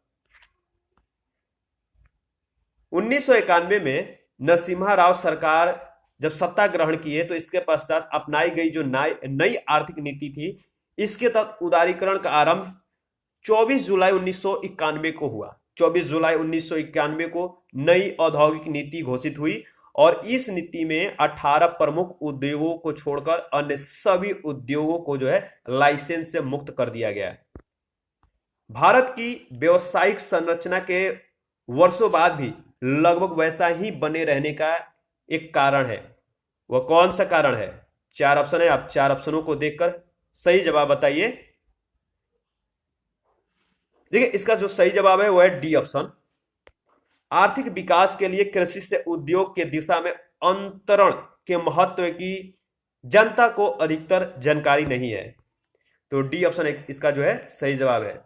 1991 में नरसिम्हा राव सरकार जब सत्ता ग्रहण की है तो इसके पश्चात अपनाई गई जो नई आर्थिक नीति थी, इसके तहत उदारीकरण का आरंभ 24 जुलाई 1991 को हुआ। 24 जुलाई 1991 को नई औद्योगिक नीति घोषित हुई और इस नीति में 18 प्रमुख उद्योगों को छोड़कर अन्य सभी उद्योगों को जो है लाइसेंस से मुक्त कर दिया गया। भारत की व्यवसायिक संरचना के वर्षों बाद भी लगभग वैसा ही बने रहने का एक कारण है। वह कौन सा कारण है? 4 ऑप्शन है, आप 4 ऑप्शनों को देखकर सही जवाब बताइए। देखिए इसका जो सही जवाब है वो है डी ऑप्शन। आर्थिक विकास के लिए कृषि से उद्योग के दिशा में अंतरण के महत्व की जनता को अधिकतर जानकारी नहीं है। तो डी ऑप्शन इसका जो है सही जवाब है।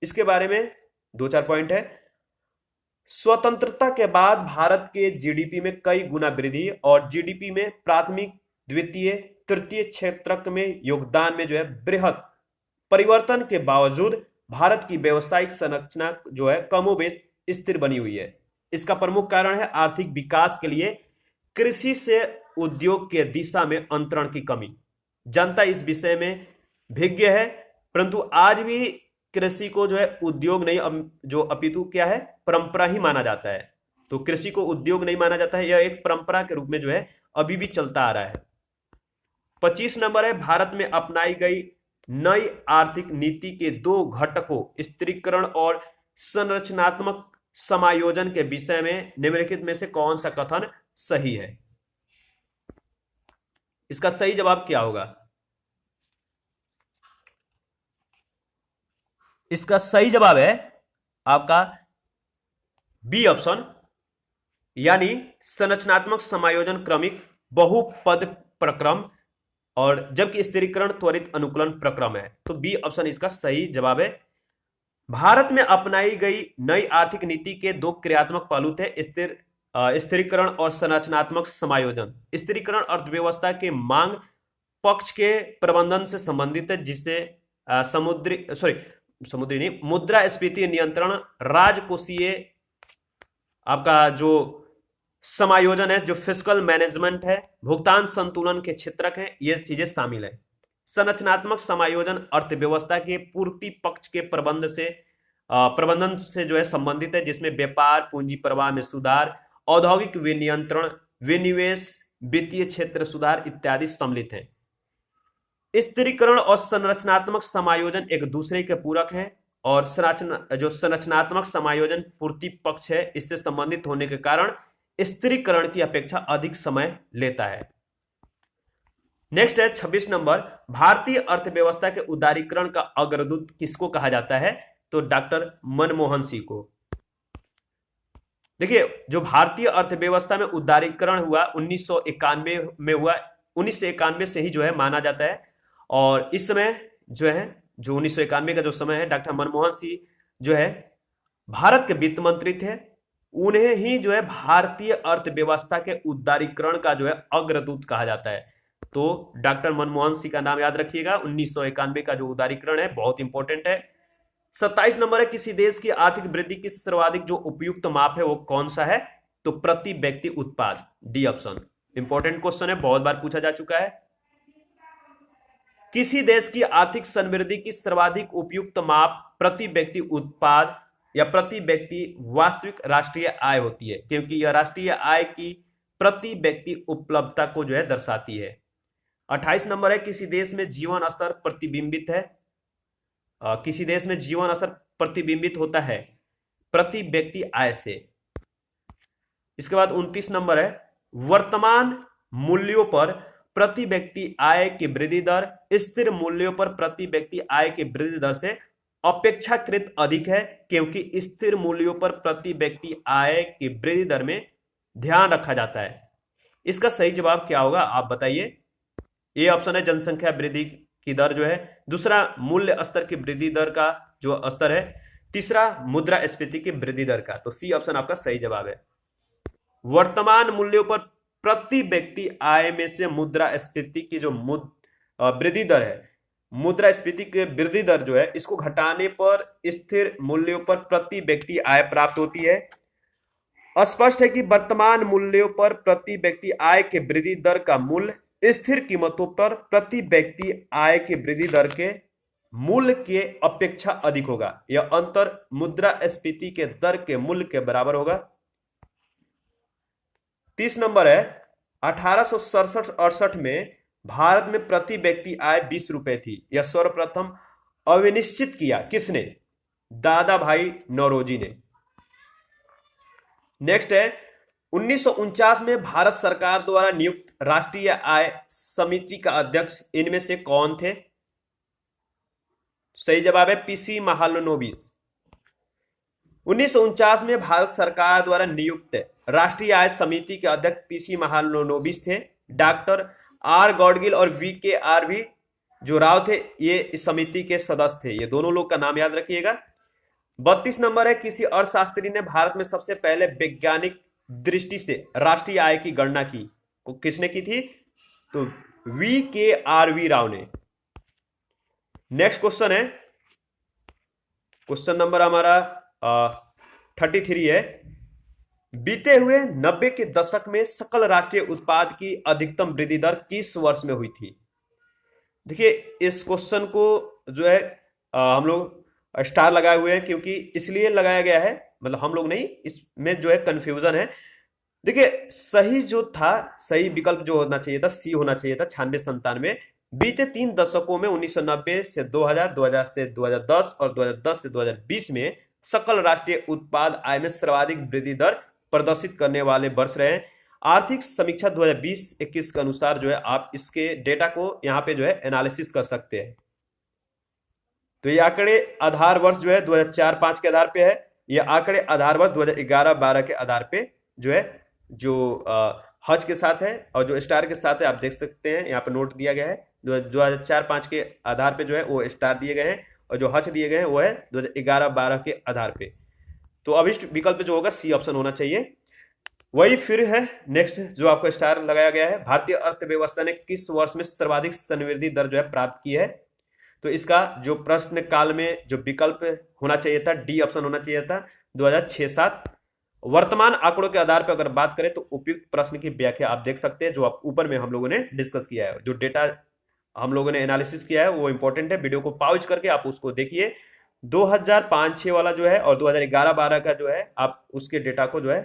इसके बारे में 2-4 पॉइंट है। स्वतंत्रता के बाद भारत के जीडीपी में कई गुना वृद्धि और जीडीपी में प्राथमिक, द्वितीय, तृतीय क्षेत्रक में योगदान में जो है बृहद परिवर्तन के बावजूद भारत की व्यवसायिक संरचना जो है कमोबेश स्थिर बनी हुई है। इसका प्रमुख कारण है आर्थिक विकास के लिए कृषि से उद्योग के दिशा में अंतरण की कमी। जनता इस विषय में भिज्ञ है, परंतु आज भी कृषि को जो है उद्योग नहीं, जो अपितु क्या है, परंपरा ही माना जाता है। तो कृषि को उद्योग नहीं माना जाता है, यह एक परंपरा के रूप में जो है अभी भी चलता आ रहा है। 25 नंबर है भारत में अपनाई गई नई आर्थिक नीति के 2 घटकों स्थिरीकरण और संरचनात्मक समायोजन के विषय में निम्नलिखित में से कौन सा कथन सही है? इसका सही जवाब क्या होगा? इसका सही जवाब है आपका बी ऑप्शन, यानी संरचनात्मक समायोजन क्रमिक बहुपद प्रक्रम, और जबकि स्थिरीकरण त्वरित अनुकूलन प्रक्रम है। तो बी ऑप्शन इसका सही जवाब है। भारत में अपनाई गई नई आर्थिक नीति के 2 क्रियात्मक पहलू थे, स्थिरीकरण और संरचनात्मक समायोजन। स्थिरीकरण अर्थव्यवस्था के मांग पक्ष के प्रबंधन से संबंधित है, जिसे समुद्री नहीं, मुद्रास्फीति नियंत्रण, राजकोषीय आपका जो समायोजन है, जो फिस्कल मैनेजमेंट है, भुगतान संतुलन के क्षेत्रक है, ये चीजें शामिल है। संरचनात्मक समायोजन अर्थव्यवस्था के पूर्ति पक्ष के प्रबंधन से जो है संबंधित है, जिसमें व्यापार, पूंजी प्रवाह में सुधार, औद्योगिक विनियंत्रण, विनिवेश, वित्तीय क्षेत्र सुधार इत्यादि सम्मिलित है। स्थिरीकरण और संरचनात्मक समायोजन एक दूसरे के पूरक हैं, और संरचनात्मक समायोजन पूर्ति पक्ष है, इससे संबंधित होने के कारण स्थिरीकरण की अपेक्षा अधिक समय लेता है। नेक्स्ट है 26 नंबर, भारतीय अर्थव्यवस्था के उदारीकरण का अग्रदूत किसको कहा जाता है? तो डॉक्टर मनमोहन सिंह को। देखिए, जो भारतीय अर्थव्यवस्था में उदारीकरण हुआ 1991 में हुआ, 1991 से ही जो है माना जाता है, और इस समय जो है, जो 1991 का जो समय है, डॉक्टर मनमोहन सिंह जो है भारत के वित्त मंत्री थे, उन्हें ही जो है भारतीय अर्थव्यवस्था के उदारीकरण का जो है अग्रदूत कहा जाता है। तो डॉक्टर मनमोहन सिंह का नाम याद रखिएगा। 1991 का जो उदारीकरण है बहुत इंपॉर्टेंट है। 27 नंबर है, किसी देश की आर्थिक वृद्धि की सर्वाधिक जो उपयुक्त माप है वो कौन सा है? तो प्रति व्यक्ति उत्पाद, डी ऑप्शन। इंपॉर्टेंट क्वेश्चन है, बहुत बार पूछा जा चुका है। किसी देश की आर्थिक समृद्धि की सर्वाधिक उपयुक्त माप प्रति व्यक्ति उत्पाद या प्रति व्यक्ति वास्तविक राष्ट्रीय आय होती है, क्योंकि यह राष्ट्रीय आय की प्रति व्यक्ति उपलब्धता को जो है दर्शाती है। 28 नंबर है, किसी देश में जीवन स्तर प्रतिबिंबित है, किसी देश में जीवन स्तर प्रतिबिंबित होता है प्रति व्यक्ति आय से। इसके बाद 29 नंबर है, वर्तमान मूल्यों पर प्रति व्यक्ति आय की वृद्धि दर स्थिर मूल्यों पर प्रति व्यक्ति आय की वृद्धि दर से अपेक्षाकृत अधिक है, क्योंकि स्थिर मूल्यों पर प्रति व्यक्ति आय की वृद्धि दर में ध्यान रखा जाता है। इसका सही जवाब क्या होगा आप बताइए? ए ऑप्शन है, जनसंख्या वृद्धि की दर जो है। दूसरा, मूल्य स्तर की वृद्धि दर का जो स्तर है। तीसरा, मुद्रास्फीति की वृद्धि दर का। तो सी ऑप्शन आपका सही जवाब है। वर्तमान मूल्यों पर प्रति व्यक्ति आय में से मुद्रास्फीति की जो वृद्धि दर है, मुद्रास्फीति की वृद्धि दर जो है, इसको घटाने पर स्थिर मूल्यों पर प्रति व्यक्ति आय प्राप्त होती है। स्पष्ट है कि वर्तमान मूल्यों पर प्रति व्यक्ति आय के वृद्धि दर का मूल्य स्थिर कीमतों पर प्रति व्यक्ति आय के वृद्धि दर के मूल्य के अपेक्षा अधिक होगा। यह अंतर मुद्रास्फीति के दर के मूल्य के बराबर होगा। 30 नंबर है, 1867-68 में भारत में प्रति व्यक्ति आय 20 रुपए थी। यह सर्वप्रथम अविनिश्चित किया किसने? दादा भाई नौरोजी ने। नेक्स्ट है, 1949 में भारत सरकार द्वारा नियुक्त राष्ट्रीय आय समिति का अध्यक्ष इनमें से कौन थे? सही जवाब है पीसी महालनोबिस। 1949 में भारत सरकार द्वारा नियुक्त राष्ट्रीय आय समिति के अध्यक्ष पीसी महालनोबिस थे। डॉक्टर आर गॉडगिल और वी के आर वी जो राव थे, ये इस समिति के सदस्य थे। ये दोनों लोग का नाम याद रखिएगा। 32 नंबर है, किसी अर्थशास्त्री ने भारत में सबसे पहले वैज्ञानिक दृष्टि से राष्ट्रीय आय की गणना की? किसने की थी? तो वी के आर वी राव ने। नेक्स्ट क्वेश्चन है, क्वेश्चन नंबर हमारा 33 है, बीते हुए 90 के दशक में सकल राष्ट्रीय उत्पाद की अधिकतम वृद्धि दर किस वर्ष में हुई थी? देखिए, इस क्वेश्चन को जो है हम लोग स्टार लगाए हुए हैं, क्योंकि इसलिए लगाया गया है, मतलब हम लोग नहीं, इसमें जो है कंफ्यूजन है। देखिए, सही जो था, सही विकल्प जो होना चाहिए था, सी होना चाहिए था, 96-97। बीते 3 दशकों में 1990 से 2000, 2000 से 2010 और 2010 से 2020 में सकल राष्ट्रीय उत्पाद आय में सर्वाधिक वृद्धि दर प्रदर्शित करने वाले वर्ष रहे हैं। आर्थिक समीक्षा 2020-21 के अनुसार जो है आप इसके डेटा को यहाँ पे जो है एनालिसिस कर सकते हैं। तो ये आंकड़े आधार वर्ष जो है 2004-05 के आधार पे है। ये आंकड़े आधार वर्ष 2011-12 के आधार पे जो है, जो हज के साथ है और जो स्टार के साथ है, आप देख सकते हैं यहाँ पे नोट दिया गया है। 2004-05 के आधार पे जो है वो स्टार दिए गए हैं, और जो हज दिए गए हैं वो है 2011-12 के आधार पे। तो अभिष्ट विकल्प जो होगा सी ऑप्शन होना चाहिए। वही फिर है नेक्स्ट जो आपको स्टार लगाया गया है, भारतीय अर्थव्यवस्था ने किस वर्ष में सर्वाधिक समृद्धि दर जो है प्राप्त की है? तो इसका जो प्रश्न काल में जो विकल्प होना चाहिए था, डी ऑप्शन होना चाहिए था 2006-7। वर्तमान आंकड़ों के आधार पर अगर बात करें तो उपयुक्त प्रश्न की व्याख्या आप देख सकते हैं, जो आप ऊपर में हम लोगों ने डिस्कस किया है, जो डेटा हम लोगों ने एनालिसिस किया है वो इंपॉर्टेंट है। वीडियो को पॉज करके आप उसको देखिए। 2005-6 वाला जो है और 2011-12 का जो है आप उसके डेटा को जो है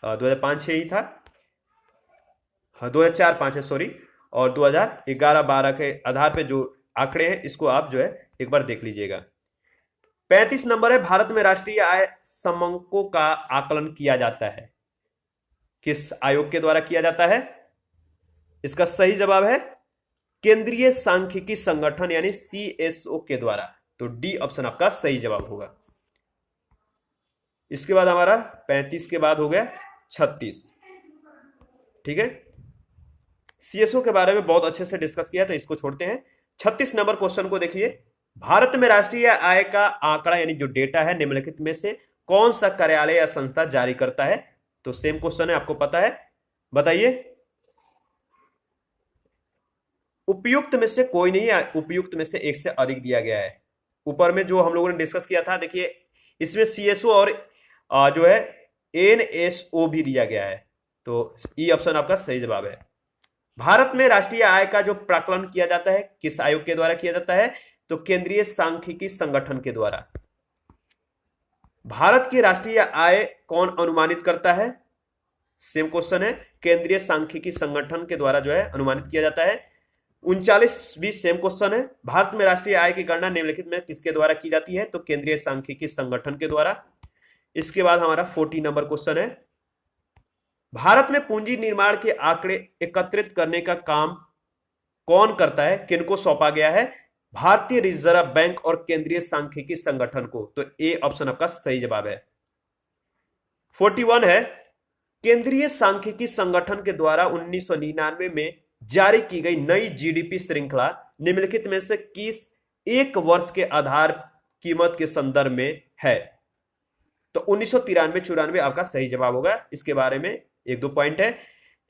2005-6 ही था, हाँ 2004-5 है सॉरी, और 2011-12 के आधार पे जो आंकड़े हैं इसको आप जो है एक बार देख लीजिएगा। 35 नंबर है, भारत में राष्ट्रीय आय समंकों का आकलन किया जाता है, किस आयोग के द्वारा किया जाता है? इसका सही जवाब है केंद्रीय सांख्यिकी संगठन यानी सीएसओ के द्वारा। तो डी ऑप्शन आपका सही जवाब होगा। इसके बाद हमारा 35 के बाद हो गया 36। ठीक है, सीएसओ के बारे में बहुत अच्छे से डिस्कस किया तो इसको छोड़ते हैं। 36 नंबर क्वेश्चन को देखिए, भारत में राष्ट्रीय आय का आंकड़ा यानी जो डेटा है निम्नलिखित में से कौन सा कार्यालय या संस्था जारी करता है? तो सेम क्वेश्चन है, आपको पता है, बताइए। उपयुक्त में से कोई नहीं है, उपयुक्त में से एक से अधिक दिया गया है। ऊपर में जो हम लोगों ने डिस्कस किया था, देखिए इसमें सीएसओ और जो है एनएसओ भी दिया गया है। तो ई ऑप्शन आपका सही जवाब है। भारत में राष्ट्रीय आय का जो प्राकलन किया जाता है किस आयोग के द्वारा किया जाता है? तो केंद्रीय सांख्यिकी संगठन के द्वारा। भारत की राष्ट्रीय आय कौन अनुमानित करता है? सेम क्वेश्चन है, केंद्रीय सांख्यिकी संगठन के द्वारा जो है अनुमानित किया जाता है। 39 भी सेम क्वेश्चन है, भारत में राष्ट्रीय आय की गणना निम्नलिखित में किसके द्वारा की जाती है? तो केंद्रीय सांख्यिकी संगठन के द्वारा। इसके बाद हमारा 40 नंबर क्वेश्चन है, भारत में पूंजी निर्माण के आंकड़े एकत्रित करने का काम कौन करता है, किनको सौंपा गया है? भारतीय रिजर्व बैंक और केंद्रीय सांख्यिकी संगठन को। तो ए ऑप्शन आपका सही जवाब है। 41 है, केंद्रीय सांख्यिकी संगठन के द्वारा 1999 में जारी की गई नई जीडीपी श्रृंखला निम्नलिखित में से किस एक वर्ष के आधार कीमत के संदर्भ में है? तो 1993-94 आपका सही जवाब होगा। इसके बारे में एक दो पॉइंट है,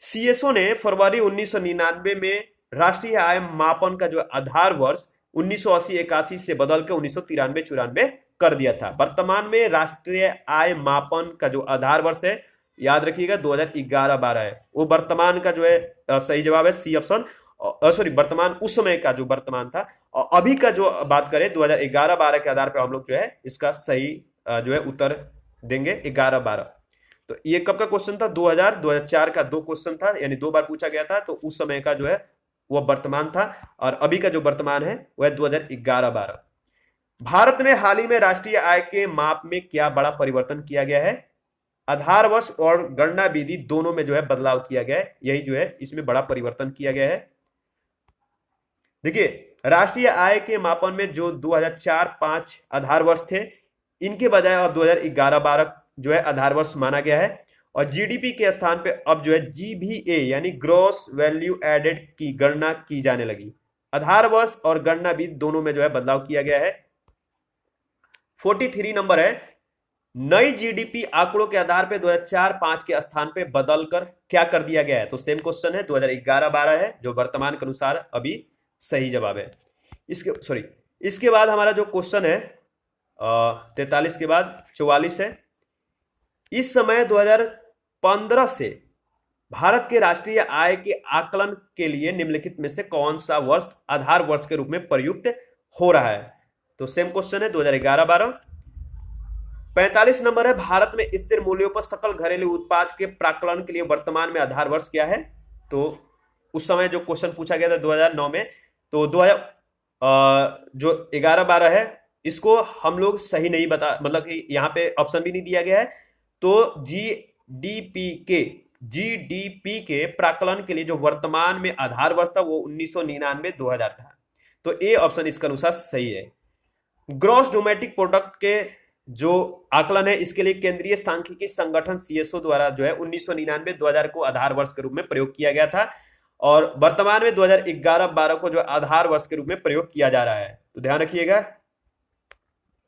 सीएसओ ने फरवरी 1999 में राष्ट्रीय आय मापन का जो आधार वर्ष 1980-81 से बदल के 1993-94 कर दिया था। वर्तमान में राष्ट्रीय आय मापन का जो आधार वर्ष है, याद रखिएगा 2011-12 है। वो वर्तमान का जो है सही जवाब है सी ऑप्शन, सॉरी वर्तमान उस समय का जो वर्तमान था, और अभी का जो बात करें 2011-12 के आधार पर हम लोग जो है इसका सही जो है उत्तर देंगे 11-12। तो ये कब का क्वेश्चन था? 2000-2004 का दो क्वेश्चन था, यानी दो बार पूछा गया था। तो उस समय का जो है वह वर्तमान था, और अभी का जो वर्तमान है वह 2011-12। भारत में हाल ही में राष्ट्रीय आय के माप में क्या बड़ा परिवर्तन किया गया है? आधार वर्ष और गणना विधि दोनों में जो है बदलाव किया गया है, यही जो है इसमें बड़ा परिवर्तन किया गया है। देखिए राष्ट्रीय आय के मापन में जो 2004-5 आधार वर्ष थे, इनके बजाय अब 2011-12 जो है आधार वर्ष माना गया है, और जीडीपी के स्थान पे अब जो है जीवीए यानी ग्रॉस वैल्यू एडेड की गणना की जाने लगी। आधार वर्ष और गणना भी दोनों में जो है बदलाव किया गया है। 43 नंबर है, नई जीडीपी आंकड़ों के आधार पे 2004-5 के स्थान पे बदलकर क्या कर दिया गया है? तो सेम क्वेश्चन है, 2011-12 है जो वर्तमान के अनुसार अभी सही जवाब है। इसके बाद हमारा जो क्वेश्चन है 43 के बाद 44 है, इस समय 2015 से भारत के राष्ट्रीय आय के आकलन के लिए निम्नलिखित में से कौन सा वर्ष आधार वर्ष के रूप में प्रयुक्त हो रहा है? तो सेम क्वेश्चन है 2011-12। 45 नंबर है, भारत में स्थिर मूल्यों पर सकल घरेलू उत्पाद के प्राकलन के लिए वर्तमान में आधार वर्ष क्या है? तो उस समय जो क्वेश्चन पूछा गया था 2009 में, तो 2000 जो 11-12 है इसको हम लोग सही नहीं बता, मतलब कि यहां पे ऑप्शन भी नहीं दिया गया है। तो जीडीपी के प्राकलन के लिए जो वर्तमान में आधार वर्ष था वो 1999-2000 था। तो ए ऑप्शन इसका अनुसार सही है। ग्रॉस डोमेस्टिक प्रोडक्ट के जो आकलन है इसके लिए केंद्रीय सांख्यिकी संगठन सीएसओ द्वारा जो है 1999-2000 को आधार वर्ष के रूप में प्रयोग किया गया था, और वर्तमान में 2011-12 को जो आधार वर्ष के रूप में प्रयोग किया जा रहा है। तो ध्यान रखिएगा,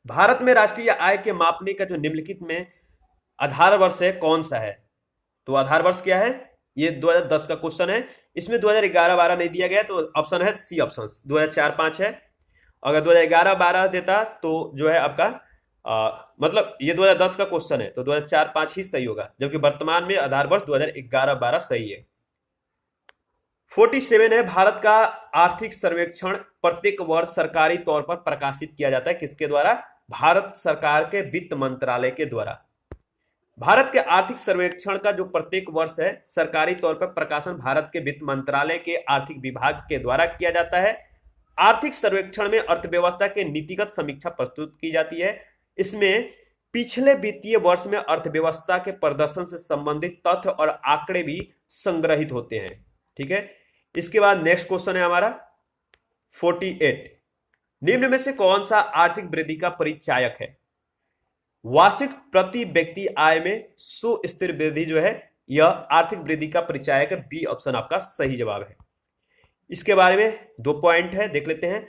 भारत में राष्ट्रीय आय के मापने का जो निम्नलिखित में आधार वर्ष है कौन सा है? तो आधार वर्ष क्या है? ये 2010 का क्वेश्चन है, इसमें 2011-12 नहीं दिया गया, तो ऑप्शन है सी ऑप्शन 2004-5 है। अगर 2011-12 देता तो जो है आपका मतलब ये 2010 का क्वेश्चन है तो 2004-5 ही सही होगा, जबकि वर्तमान में आधार वर्ष 2011-12 सही है। 47 है, भारत का आर्थिक सर्वेक्षण प्रत्येक वर्ष सरकारी तौर पर प्रकाशित किया जाता है, किसके द्वारा? भारत सरकार के वित्त मंत्रालय के द्वारा। भारत के आर्थिक सर्वेक्षण का जो प्रत्येक वर्ष है सरकारी तौर पर प्रकाशन भारत के वित्त मंत्रालय के आर्थिक विभाग के द्वारा किया जाता है। आर्थिक सर्वेक्षण में अर्थव्यवस्था के नीतिगत समीक्षा प्रस्तुत की जाती है। इसमें पिछले वित्तीय वर्ष में अर्थव्यवस्था के प्रदर्शन से संबंधित तथ्य और आंकड़े भी संग्रहित होते हैं। ठीक है, इसके बाद नेक्स्ट क्वेश्चन है हमारा 48। निम्न में से कौन सा आर्थिक वृद्धि का परिचायक है? वार्षिक प्रति व्यक्ति आय में सुस्थिर वृद्धि जो है यह आर्थिक वृद्धि का परिचायक है। बी ऑप्शन आपका सही जवाब है। इसके बारे में 2 पॉइंट है, देख लेते हैं।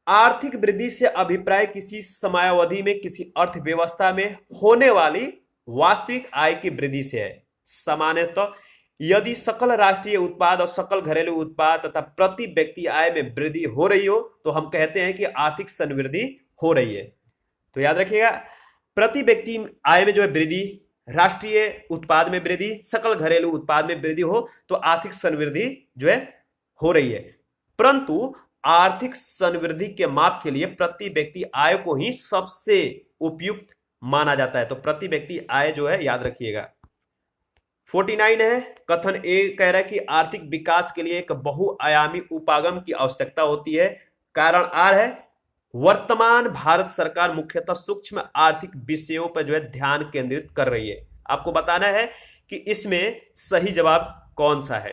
आर्थिक वृद्धि से अभिप्राय किसी समयावधि में किसी अर्थव्यवस्था में होने वाली वास्तविक आय की वृद्धि से है। सामान्यतः यदि सकल राष्ट्रीय उत्पाद और सकल घरेलू उत्पाद तथा प्रति व्यक्ति आय में वृद्धि हो रही हो तो हम कहते हैं कि आर्थिक संवृद्धि हो रही है। तो याद रखिएगा, प्रति व्यक्ति आय में जो है वृद्धि, राष्ट्रीय उत्पाद में वृद्धि, सकल घरेलू उत्पाद में वृद्धि हो तो आर्थिक संवृद्धि जो है हो रही है। परंतु आर्थिक संवृद्धि के माप के लिए प्रति व्यक्ति आय को ही सबसे उपयुक्त माना जाता है। तो प्रति व्यक्ति आय जो है याद रखिएगा। 49 है, कथन ए कह रहा है कि आर्थिक विकास के लिए एक बहुआयामी उपागम की आवश्यकता होती है। कारण आर है, वर्तमान भारत सरकार मुख्यतः सूक्ष्म आर्थिक विषयों पर जो है ध्यान केंद्रित कर रही है। आपको बताना है कि इसमें सही जवाब कौन सा है।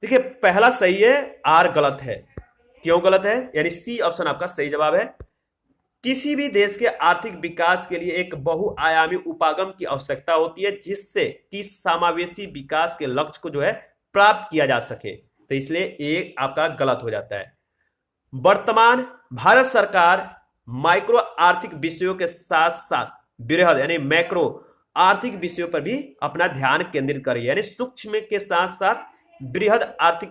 देखिए, पहला सही है, आर गलत है। क्यों गलत है? यानी सी ऑप्शन आपका सही जवाब है। किसी भी देश के आर्थिक विकास के लिए एक बहुआयामी उपागम की आवश्यकता होती है जिससे कि समावेशी विकास के लक्ष्य को जो है प्राप्त किया जा सके। तो इसलिए ए आपका गलत हो जाता है। वर्तमान भारत सरकार माइक्रो आर्थिक विषयों के साथ साथ बृहद यानी मैक्रो आर्थिक विषयों पर भी अपना ध्यान केंद्रित कर रही है। यानी सूक्ष्म के साथ साथ बृहद आर्थिक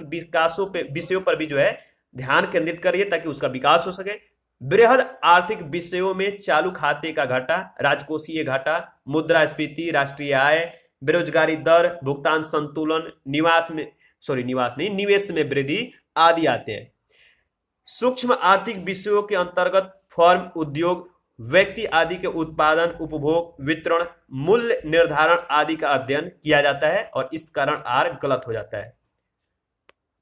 विषयों पर भी जो है ध्यान केंद्रित कर रही है ताकि उसका विकास हो सके। बृहद आर्थिक विषयों में चालू खाते का घाटा, राजकोषीय घाटा, मुद्रास्फीति, राष्ट्रीय आय, बेरोजगारी दर, भुगतान संतुलन, निवेश में वृद्धि आदि आते हैं। सूक्ष्म आर्थिक विषयों के अंतर्गत फर्म, उद्योग, व्यक्ति आदि के उत्पादन, उपभोग, वितरण, मूल्य निर्धारण आदि का अध्ययन किया जाता है और इस कारण आर गलत हो जाता है।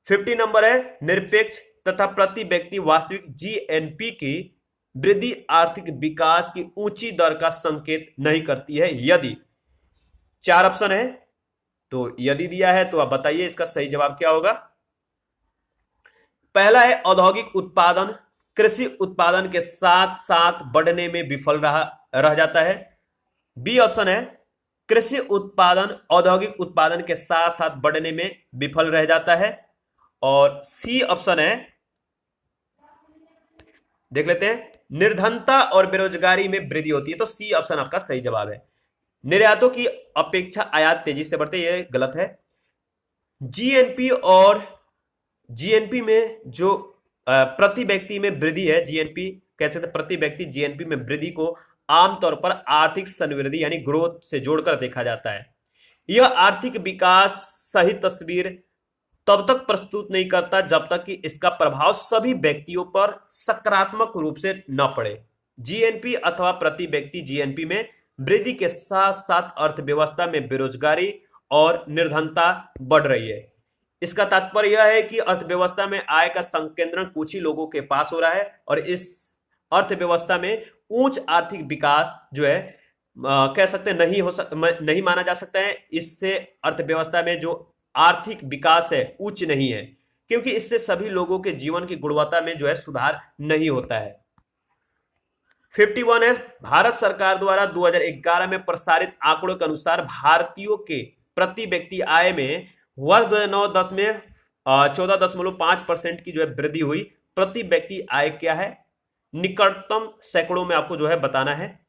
50 नंबर है, निरपेक्ष तथा प्रति व्यक्ति वास्तविक जीएनपी की वृद्धि आर्थिक विकास की ऊंची दर का संकेत नहीं करती है यदि। 4 ऑप्शन है, तो यदि दिया है तो आप बताइए इसका सही जवाब क्या होगा। पहला है, औद्योगिक उत्पादन कृषि उत्पादन के साथ साथ बढ़ने में विफल रह जाता है। बी ऑप्शन है, कृषि उत्पादन औद्योगिक उत्पादन के साथ साथ बढ़ने में विफल रह जाता है। और सी ऑप्शन है, देख लेते हैं, निर्धनता और बेरोजगारी में वृद्धि होती है। तो सी ऑप्शन आपका सही जवाब है। निर्यातों की अपेक्षा आयात तेजी से बढ़ते, ये गलत है। जीएनपी और जीएनपी में जो प्रति व्यक्ति में वृद्धि है, जीएनपी कह सकते हैं, प्रति व्यक्ति जीएनपी में वृद्धि को आमतौर पर आर्थिक संवृद्धि यानी ग्रोथ से जोड़कर देखा जाता है। यह आर्थिक विकास सही तस्वीर तब तक प्रस्तुत नहीं करता जब तक कि इसका प्रभाव सभी व्यक्तियों पर सकारात्मक रूप से न पड़े। जीएनपी अथवा प्रति व्यक्ति जीएनपी में वृद्धि के साथ साथ अर्थव्यवस्था में बेरोजगारी और निर्धनता बढ़ रही है। इसका तात्पर्य यह है कि अर्थव्यवस्था में आय का संकेंद्रण कुछ ही लोगों के पास हो रहा है और इस अर्थव्यवस्था में उच्च आर्थिक विकास जो है कह सकते हैं नहीं माना जा सकता है। इससे अर्थव्यवस्था में जो आर्थिक विकास है उच्च नहीं है, क्योंकि इससे सभी लोगों के जीवन की गुणवत्ता में जो है सुधार नहीं होता है। 51 है, भारत सरकार द्वारा 2011 में प्रसारित आंकड़ों के अनुसार भारतीयों के प्रति व्यक्ति आय में वर्ष 2009-10 में 14.5% की जो है वृद्धि हुई। प्रति व्यक्ति आय क्या है, निकटतम सैकड़ों में आपको जो है बताना है।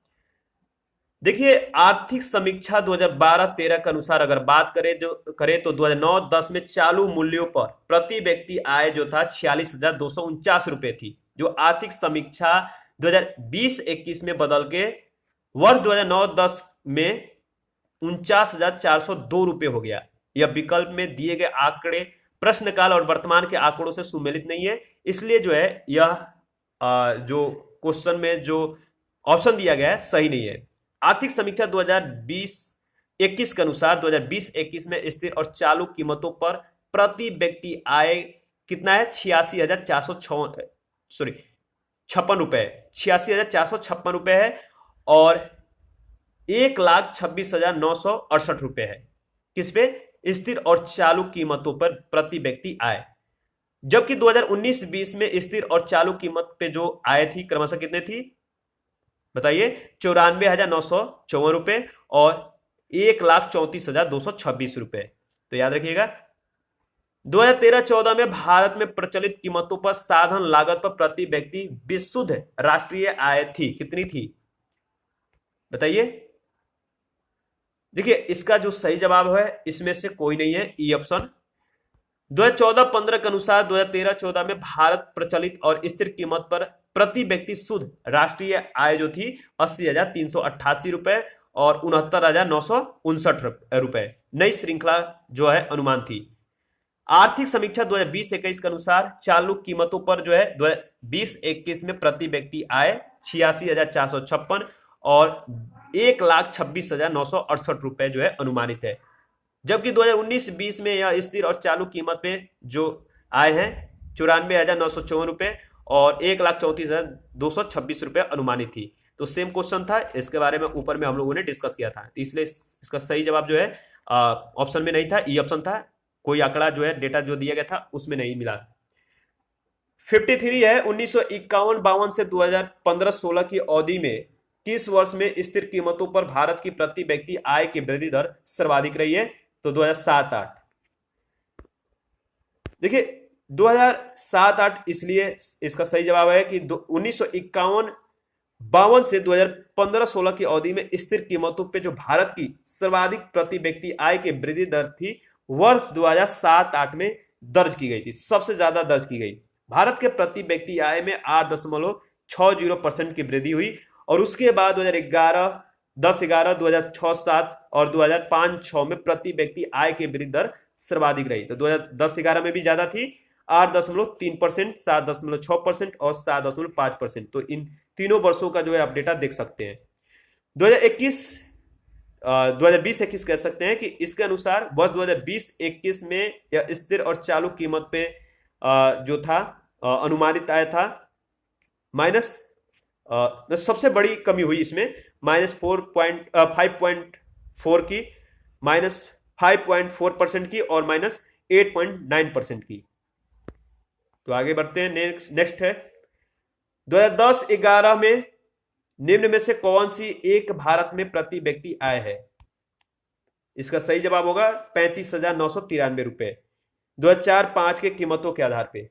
देखिए, आर्थिक समीक्षा 2012-13 के अनुसार अगर बात करें तो 2009-10 में चालू मूल्यों पर प्रति व्यक्ति आय जो था 46,249 रुपए थी। जो आर्थिक समीक्षा 2020-21 में बदल के वर्ष 2009-10 में 49,402 रुपए हो गया। यह विकल्प में दिए गए आंकड़े प्रश्नकाल और वर्तमान के आंकड़ों से सुमेलित नहीं है, इसलिए जो है यह जो क्वेश्चन में जो ऑप्शन दिया गया है सही नहीं है। आर्थिक समीक्षा 2020-21 के अनुसार 2020-21 में स्थिर और चालू कीमतों पर प्रति व्यक्ति आय कितना है? 86,456 रुपए, 86,456 रुपए है और 1,26,968 रुपए है। किस पे? स्थिर और चालू कीमतों पर प्रति व्यक्ति आय। जबकि 2019-20 में स्थिर और चालू कीमत पे जो आय थी क्रमशः कितने थी बताइए? 94,954 रुपए और 1,34,226 रुपए। तो याद रखिएगा 2013-14 में भारत में प्रचलित कीमतों पर साधन लागत पर प्रति व्यक्ति विशुद्ध राष्ट्रीय आय थी, कितनी थी बताइए? देखिए इसका जो सही जवाब है इसमें से कोई नहीं है, ई ऑप्शन। 2014-15 के अनुसार 2013-14 में भारत प्रचलित और स्थिर कीमत पर प्रति व्यक्ति शुद्ध राष्ट्रीय आय जो थी 80,388 रुपए और 69,959 रुपए नई श्रृंखला जो है अनुमान थी। आर्थिक समीक्षा 2020-21 के अनुसार चालू कीमतों पर जो है 2020-21 में प्रति व्यक्ति आय 86,456 और 1,26,968 रुपए जो है अनुमानित है। जबकि 2019-20 में यह स्थिर और चालू कीमत पे जो आए हैं 94,954 रुपए और 1,34,226 रुपए अनुमानित थी। तो सेम क्वेश्चन था, इसके बारे में ऊपर में हम लोगों ने डिस्कस किया था, तो इसलिए इसका सही जवाब जो है ऑप्शन में नहीं था, ई ऑप्शन था। कोई आंकड़ा जो है डेटा जो दिया गया था उसमें नहीं मिला। 53 है 1951-52 से 2015-16 की अवधि में किस वर्ष में स्थिर कीमतों पर भारत की प्रति व्यक्ति आय की वृद्धि दर सर्वाधिक रही है? तो 2007-8। देखिए 2007-8 इसलिए इसका सही जवाब है कि 1951-52 से 2015-16 की अवधि में स्थिर कीमतों पे जो भारत की सर्वाधिक प्रति व्यक्ति आय की वृद्धि दर थी वर्ष 2007-8 में दर्ज की गई थी, सबसे ज्यादा दर्ज की गई। भारत के प्रति व्यक्ति आय में 8.60% की वृद्धि हुई और उसके बाद 2011, 10-11, 2006-7 और 2005-6 में प्रति व्यक्ति आय की वृद्धि दर सर्वाधिक रही। तो 2010-11 में भी ज्यादा थी 8.3%, 7.6% और 7.5%। तो इन तीनों वर्षों का जो है आप डेटा देख सकते हैं। 2020-21 कह सकते हैं कि इसके अनुसार वर्ष 2020-21 में यह स्थिर और चालू कीमत पे जो था अनुमानित आय था माइनस सबसे बड़ी कमी हुई इसमें -5.4 की, -5.4% की और -8.9% की। तो आगे बढ़ते हैं, नेक्स्ट है 2010-11 में निम्न में से कौन सी एक भारत में प्रति व्यक्ति आय है? इसका सही जवाब होगा 35,993 रुपए 2004-5 के कीमतों के आधार पे।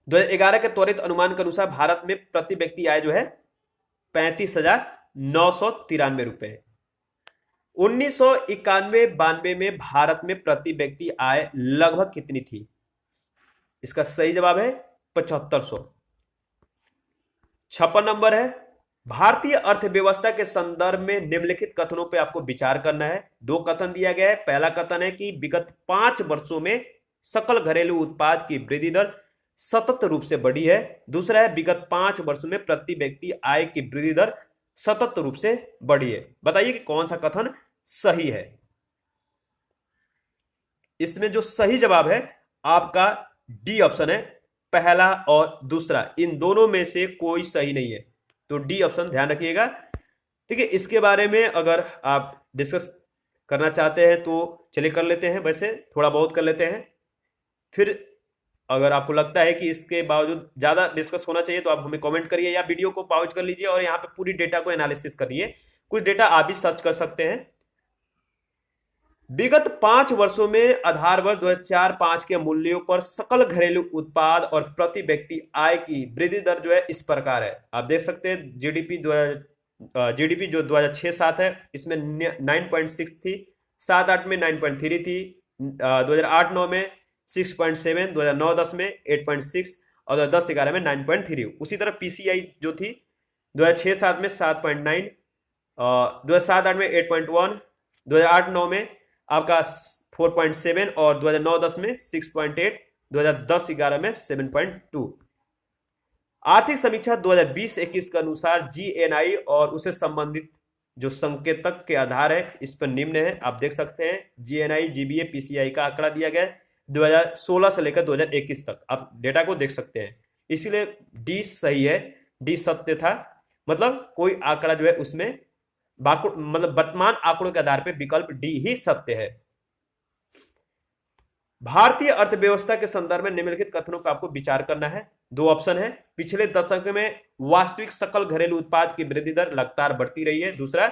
2011 के त्वरित अनुमान के अनुसार भारत में प्रति व्यक्ति आय जो है 35,993 रुपए। 1991-92 में भारत में प्रति व्यक्ति आय लगभग कितनी थी? इसका सही जवाब है 7,500। 56 नंबर है भारतीय अर्थव्यवस्था के संदर्भ में निम्नलिखित कथनों पर आपको विचार करना है। दो कथन दिया गया है। पहला कथन है कि विगत 5 वर्षों में सकल घरेलू उत्पाद की वृद्धि दर सतत रूप से बढ़ी है। दूसरा है विगत 5 वर्षों में प्रति व्यक्ति आय की वृद्धि दर सतत रूप से बढ़ी है। बताइए कि कौन सा कथन सही है? इसमें जो सही जवाब है आपका डी ऑप्शन है, पहला और दूसरा, इन दोनों में से कोई सही नहीं है। तो डी ऑप्शन ध्यान रखिएगा। ठीक है, इसके बारे में अगर आप डिस्कस करना चाहते हैं तो चलिए कर लेते हैं, वैसे थोड़ा बहुत कर लेते हैं। फिर अगर आपको लगता है कि इसके बावजूद ज्यादा डिस्कस होना चाहिए तो आप हमें कमेंट करिए या वीडियो को पॉज कर लीजिए और यहाँ पे पूरी डेटा को एनालिसिस करिए। कुछ डेटा आप भी सर्च कर सकते हैं। विगत 5 वर्षों में आधार वर्ष 2004-5 के मूल्यों पर सकल घरेलू उत्पाद और प्रति व्यक्ति आय की वृद्धि दर जो है इस प्रकार है। आप देख सकते हैं जीडीपी जो 2006-7 है इसमें 9.6 थी, 7-8 में 9.3 थी, 2008-9 में 6.7, 2009-10 में 8.6 और 2010-11 में 9.3। उसी तरह पीसीआई जो थी 2006-7 में 7.9, 2007-8 में 8.1, 2008-9 में आपका 4.7 और 2009-10 में 6.8, 2010-11 में 7.2। आर्थिक समीक्षा 2020-21 के अनुसार जीएनआई और उसे संबंधित जो संकेतक के आधार है इस पर निम्न है, आप देख सकते हैं। जीएनआई, जीबीए, पीसीआई का आंकड़ा दिया गया है 2016 से लेकर 2021 तक, आप डेटा को देख सकते हैं। इसीलिए डी सही है, डी सत्य था, मतलब कोई आंकड़ा जो है उसमें मतलब वर्तमान आंकड़ों के आधार पर विकल्प डी ही सत्य है। भारतीय अर्थव्यवस्था के संदर्भ में निम्नलिखित कथनों का आपको विचार करना है। दो ऑप्शन है, पिछले दशक में वास्तविक सकल घरेलू उत्पाद की वृद्धि दर लगातार बढ़ती रही है। दूसरा,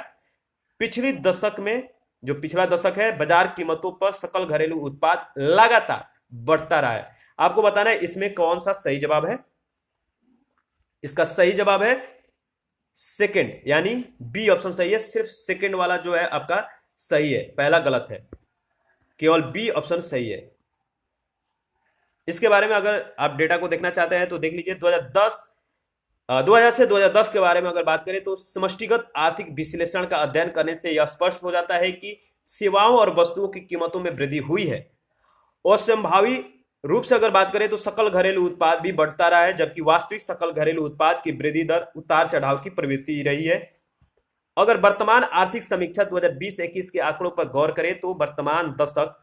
पिछली दशक में, जो पिछला दशक है, बाजार कीमतों पर सकल घरेलू उत्पाद लगातार बढ़ता रहा है। आपको बताना है इसमें कौन सा सही जवाब है। इसका सही जवाब है सेकंड, यानी बी ऑप्शन सही है। सिर्फ सेकंड वाला जो है आपका सही है, पहला गलत है, केवल बी ऑप्शन सही है। इसके बारे में अगर आप डेटा को देखना चाहते हैं तो देख लीजिए। 2000 से 2010 के बारे में अगर बात करें तो समष्टिगत आर्थिक विश्लेषण का अध्ययन करने से यह स्पष्ट हो जाता है कि सेवाओं और वस्तुओं की कीमतों में वृद्धि हुई है, और संभावी रूप से अगर बात करें तो सकल घरेलू उत्पाद भी बढ़ता रहा है, जबकि वास्तविक सकल घरेलू उत्पाद की वृद्धि दर उतार चढ़ाव की प्रवृत्ति रही है। अगर वर्तमान आर्थिक समीक्षा 2020-21 के आंकड़ों पर गौर करें तो वर्तमान दशक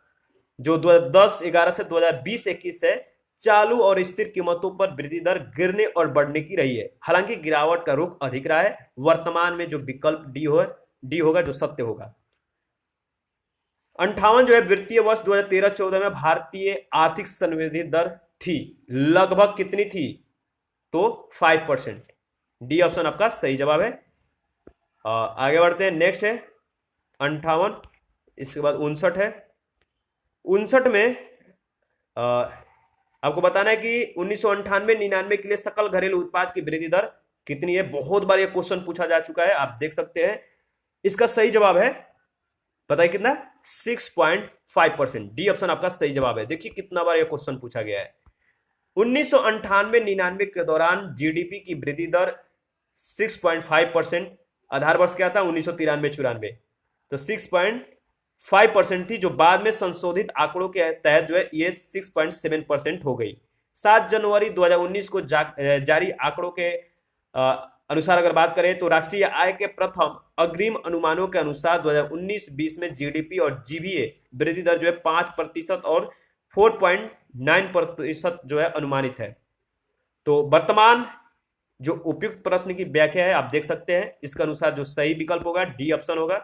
जो 2010-11 से 2020-21 है, चालू और स्थिर कीमतों पर वृद्धि दर गिरने और बढ़ने की रही है। हालांकि गिरावट का रुख अधिक रहा है। वर्तमान में जो विकल्प डी होगा जो सत्य होगा। 58 जो है वित्तीय वर्ष 2013-14 में भारतीय आर्थिक संवृद्धि दर थी, लगभग कितनी थी? तो 5%। डी ऑप्शन आपका सही जवाब है। आगे बढ़ते हैं। नेक्स्ट है 58, इसके बाद 59 है। 59 में आपको बताना है कि 1998-99 के लिए सकल घरेलू उत्पाद की वृद्धि दर कितनी है। बहुत बार ये क्वेश्चन पूछा जा चुका है, आप देख सकते हैं। इसका सही जवाब है, बताइए कितना? 6.5%। डी ऑप्शन आपका सही जवाब है। देखिए कितना बार ये क्वेश्चन पूछा गया है। 1998-99 के दौरान जीडीपी की वृद्धि दर 6.5%। आधार वर्ष क्या था? 1993-94, तो 6.5% थी, जो बाद में संशोधित आंकड़ों के तहत जो है ये 6.7% हो गई। 7 जनवरी 2019 को जारी आंकड़ों के अनुसार अगर बात करें तो राष्ट्रीय आय के प्रथम अग्रिम अनुमानों के अनुसार 2019-20 में जीडीपी और जीवीए वृद्धि दर जो है 5% और 4.9% जो है अनुमानित है। तो वर्तमान जो उपयुक्त प्रश्न की व्याख्या है आप देख सकते हैं। इसके अनुसार जो सही विकल्प होगा डी ऑप्शन होगा।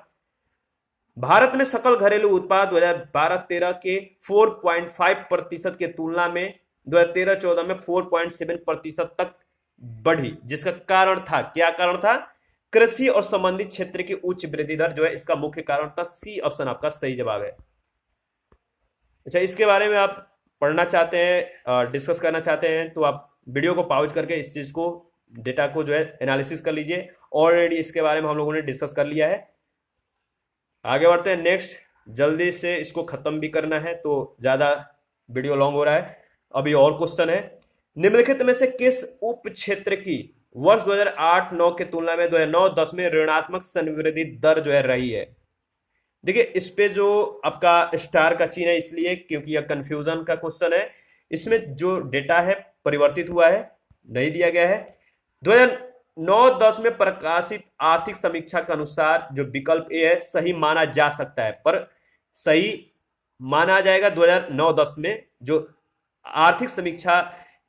भारत में सकल घरेलू उत्पाद 2012-13 के 4.5% की तुलना में 2013-14 में 4.7% तक बढ़ी, जिसका कारण था, क्या कारण था? कृषि और संबंधित क्षेत्र की उच्च वृद्धि दर जो है इसका मुख्य कारण था। सी ऑप्शन आपका सही जवाब है। अच्छा, इसके बारे में आप पढ़ना चाहते हैं, डिस्कस करना चाहते हैं तो आप वीडियो को पॉज करके इस चीज को, डेटा को जो है एनालिसिस कर लीजिए। ऑलरेडी इसके बारे में हम लोगों ने डिस्कस कर लिया है। आगे बढ़ते हैं। नेक्स्ट, जल्दी से इसको खत्म भी करना है तो ज्यादा वीडियो लॉन्ग हो रहा है। अभी और क्वेश्चन है, निम्नलिखित में से किस उप क्षेत्र की वर्ष 2008-9 की तुलना में 2009-10 में ऋणात्मक संवृद्धि दर जो है रही है? देखिए इस पे जो आपका स्टार का चिन्ह है इसलिए क्योंकि यह कंफ्यूजन का क्वेश्चन है। इसमें जो डेटा है परिवर्तित हुआ है, नहीं दिया गया है। 2009-10 में प्रकाशित आर्थिक समीक्षा के अनुसार जो विकल्प ए है सही माना जा सकता है, पर सही माना जाएगा 2009-10 में जो आर्थिक समीक्षा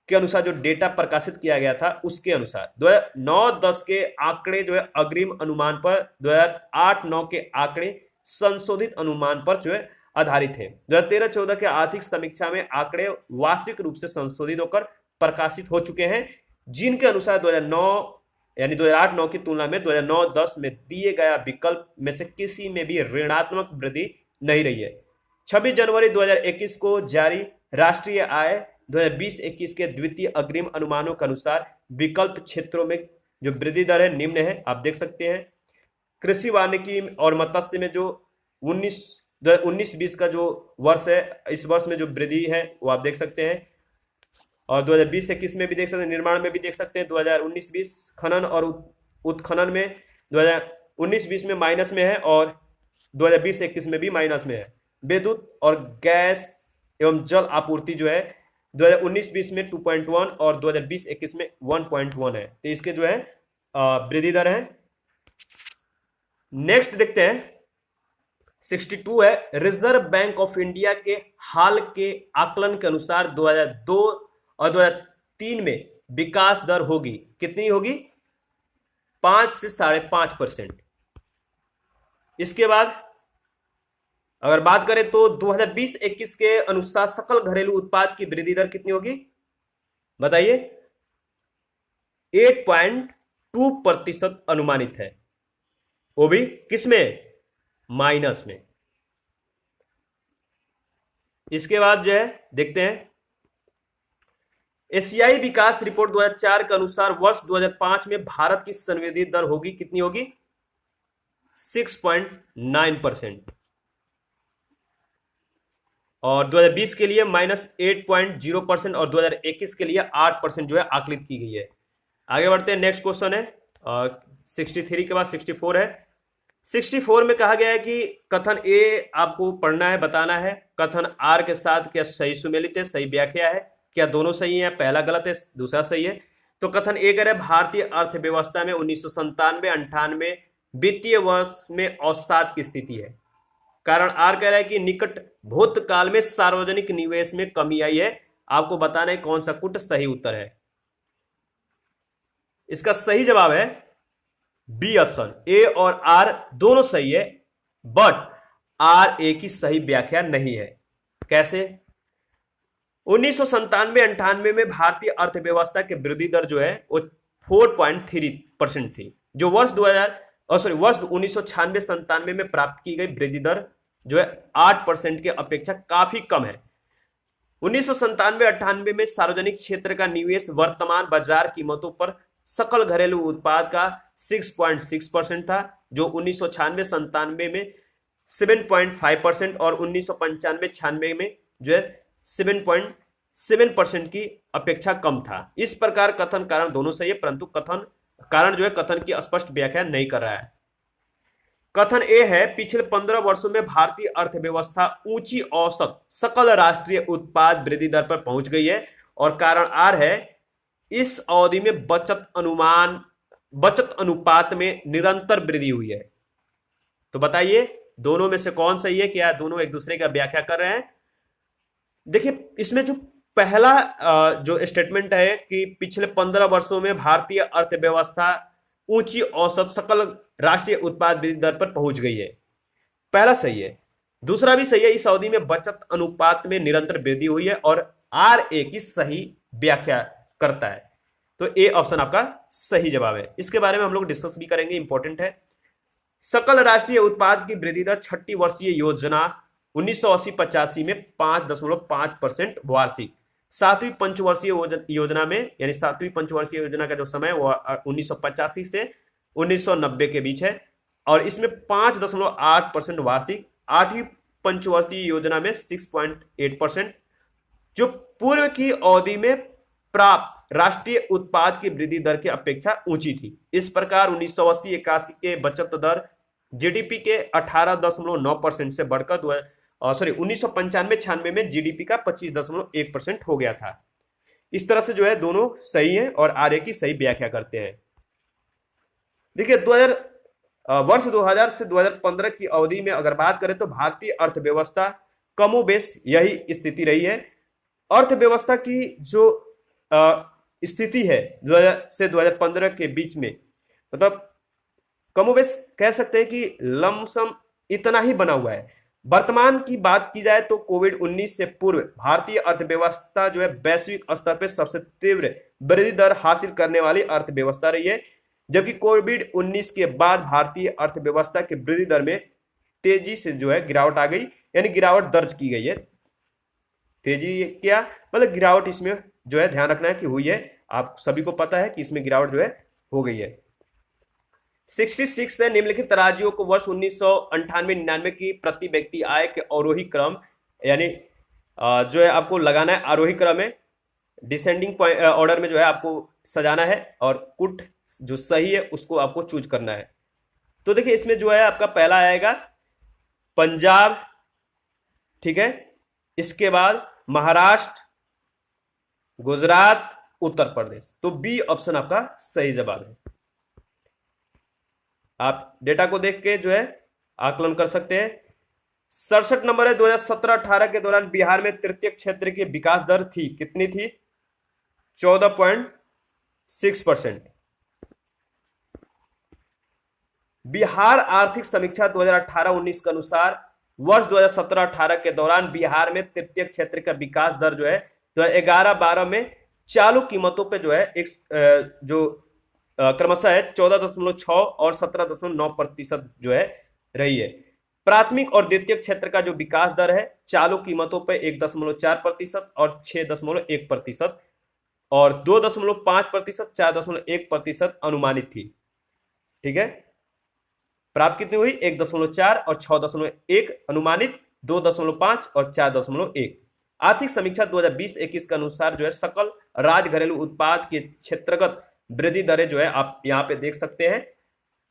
के अनुसार जो डेटा प्रकाशित किया गया था उसके अनुसार 2009-10 के आंकड़े जो है अग्रिम अनुमान पर, 2008-9 के आंकड़े संशोधित अनुमान पर जो है आधारित है। 2013-14 के आर्थिक समीक्षा में आंकड़े वास्तविक रूप से संशोधित होकर प्रकाशित हो चुके हैं, जिनके अनुसार 2008-9 की तुलना में 2009-10 में दिए गया विकल्प में से किसी में भी ऋणात्मक वृद्धि नहीं रही है। 26 जनवरी 2021 को जारी राष्ट्रीय आय 2020-21 के द्वितीय अग्रिम अनुमानों के अनुसार विकल्प क्षेत्रों में जो वृद्धि दर है निम्न है, आप देख सकते हैं। कृषि वानिकी और मत्स्य में जो 19-20 का जो वर्ष है, इस वर्ष में जो वृद्धि है वो आप देख सकते हैं। और 2020-21 में भी देख सकते हैं, निर्माण में भी देख सकते हैं 2019-20 खनन और उत्खनन में 2019-20 में माइनस में है और 2020-21 में भी माइनस में है। विद्युत और गैस एवं जल आपूर्ति जो है 2019-20 में 2.1 और 2020-21 में 1.1 है। तो इसके जो है वृद्धि दर है। नेक्स्ट देखते हैं 62 है, रिजर्व बैंक ऑफ इंडिया के हाल के आकलन के अनुसार 2002 और 2003 में विकास दर होगी, कितनी होगी? 5 से 5.5%। इसके बाद अगर बात करें तो 2020-21 के अनुसार सकल घरेलू उत्पाद की वृद्धि दर कितनी होगी बताइए? 8.2% अनुमानित है, वो भी किसमें? माइनस में। इसके बाद जो है देखते हैं एशियाई विकास रिपोर्ट 2004 के अनुसार वर्ष 2005 में भारत की संवृद्धि दर होगी, कितनी होगी? 6.9%। और 2020 के लिए -8.0% और 2021 के लिए 8% जो है आकलित की गई है। आगे बढ़ते हैं, नेक्स्ट क्वेश्चन है 63 के बाद 64 है। 64 में कहा गया है कि कथन ए आपको पढ़ना है, बताना है कथन आर के साथ क्या सही सुमेलित है, सही व्याख्या है, क्या दोनों सही है, पहला गलत है दूसरा सही है। तो कथन ए कह रहा है भारतीय अर्थव्यवस्था में 1997-98 वित्तीय वर्ष में अवसाद की स्थिति है। कारण आर कह रहा है कि निकट भूतकाल में सार्वजनिक निवेश में कमी आई है। आपको बताना है कौन सा कुट सही उत्तर है। इसका सही जवाब है बी ऑप्शन। ए और आर दोनों सही है, बट आर ए की सही व्याख्या नहीं है। कैसे? 1997-98 में भारतीय अर्थव्यवस्था की वृद्धि दर जो है वो 4.3% थी, जो वर्ष 1996-97 में प्राप्त की गई वृद्धि दर जो है 8% के अपेक्षा काफी कम है। 1997-98 में सार्वजनिक क्षेत्र का निवेश वर्तमान बाजार कीमतों पर सकल घरेलू उत्पाद का 6.6% था, जो 1996-97 में 7.5% और 1995-96 में जो है 7.7% की अपेक्षा कम था। इस प्रकार कथन कारण दोनों सही है, परंतु कथन कारण जो है कथन की स्पष्ट व्याख्या नहीं कर रहा है। कथन ए है पिछले 15 वर्षों में भारतीय अर्थव्यवस्था ऊंची औसत सकल राष्ट्रीय उत्पाद वृद्धि दर पर पहुंच गई है। और कारण आर है इस अवधि में बचत अनुपात में निरंतर वृद्धि हुई है। तो बताइए दोनों में से कौन सही है? क्या दोनों एक दूसरे का व्याख्या कर रहे हैं? देखिए इसमें जो पहला जो स्टेटमेंट है कि पिछले 15 वर्षों में भारतीय अर्थव्यवस्था ऊंची औसत सकल राष्ट्रीय उत्पाद वृद्धि दर पर पहुंच गई है, पहला सही है। दूसरा भी सही है, इस अवधि में बचत अनुपात में निरंतर वृद्धि हुई है, और आर ए की सही व्याख्या करता है। तो ए ऑप्शन आपका सही जवाब है। इसके बारे में हम लोग डिस्कस भी करेंगे, इंपॉर्टेंट है। सकल राष्ट्रीय उत्पाद की वृद्धि दर 6ठी वर्षीय योजना 1980-85 में 5.5% वार्षिक, 7वीं पंचवर्षीय योजना में यानी 7वीं पंचवर्षीय योजना का जो समय वो 1985 से 1990 के बीच है, और इसमें 5.8% वार्षिक, 8वीं पंचवर्षीय योजना में 6.8%, जो पूर्व की अवधि में प्राप्त राष्ट्रीय उत्पाद की वृद्धि दर की अपेक्षा ऊंची थी। इस प्रकार 1980-81 के बचत दर जीडीपी के 18.9% से बढ़कर 1995-96 में जीडीपी का 25.1% हो गया था। इस तरह से जो है दोनों सही हैं और आर की सही व्याख्या करते हैं। देखिए वर्ष 2000 से 2015 की अवधि में अगर बात करें तो भारतीय अर्थव्यवस्था कमोबेश यही स्थिति रही है। अर्थव्यवस्था की जो स्थिति है 2000 से 2015 के बीच में, मतलब कमोबेश कह सकते हैं कि लमसम इतना ही बना हुआ है। वर्तमान की बात की जाए तो कोविड-19 से पूर्व भारतीय अर्थव्यवस्था जो है वैश्विक स्तर पर सबसे तीव्र वृद्धि दर हासिल करने वाली अर्थव्यवस्था रही है, जबकि कोविड-19 के बाद भारतीय अर्थव्यवस्था की वृद्धि दर में तेजी से जो है गिरावट आ गई, यानी गिरावट दर्ज की गई है। तेजी क्या मतलब गिरावट इसमें जो है ध्यान रखना है कि हुई है, आप सभी को पता है कि इसमें गिरावट जो है हो गई है। 66 है निम्नलिखित राज्यों को वर्ष 1998-99 की प्रति व्यक्ति आय के आरोही क्रम, यानी जो है आपको लगाना है आरोही क्रम है, डिसेंडिंग ऑर्डर में जो है आपको सजाना है और कुट जो सही है उसको आपको चूज करना है। तो देखिए इसमें जो है आपका पहला आएगा पंजाब, ठीक है, इसके बाद महाराष्ट्र, गुजरात, उत्तर प्रदेश। तो बी ऑप्शन आपका सही जवाब है। आप डेटा को देख के जो है आकलन कर सकते हैं। 67 नंबर है, 2017-18 के दौरान बिहार में तृतीय क्षेत्र की विकास दर थी, कितनी थी? 14.6%। बिहार आर्थिक समीक्षा 2018-19 के अनुसार वर्ष 2017-18 के दौरान बिहार में तृतीय क्षेत्र का विकास दर जो है 2011-12 में चालू कीमतों पे जो है एक जो क्रमशः है 14.6 और 17.9% जो है रही है। प्राथमिक और द्वितीय क्षेत्र का जो विकास दर है चालू कीमतों पर 1.4% और 6.1% और 2.5%, 4.1% अनुमानित थी। ठीक है, प्राप्त कितनी हुई? 1.4 और 6.1 अनुमानित 2.5 और 4.1। आर्थिक समीक्षा 2020-21 के अनुसार जो है सकल राज घरेलू उत्पाद के क्षेत्रगत वृद्धि दरें जो है आप यहाँ पे देख सकते हैं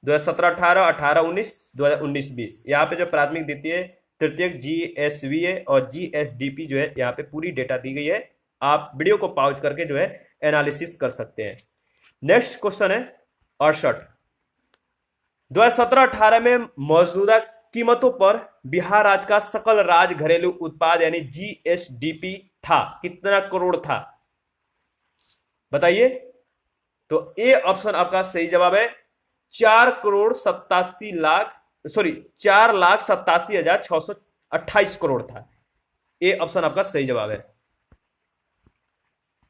2017-18, 18-19, 2019-20। यहाँ पे जो प्राथमिक, द्वितीय, तृतीयक, जीएसवीए और जीएसडीपी जो है यहाँ पे पूरी डेटा दी गई है। आप वीडियो को पॉज करके जो है एनालिसिस कर सकते हैं। नेक्स्ट क्वेश्चन है 68। 2017-18 में मौजूदा कीमतों पर बिहार राज्य का सकल राज घरेलू उत्पाद यानी जीएसडीपी था, कितना करोड़ था? बताइए। तो ए ऑप्शन आपका सही जवाब है 4,87,628 करोड़ था। ए ऑप्शन आपका सही जवाब है।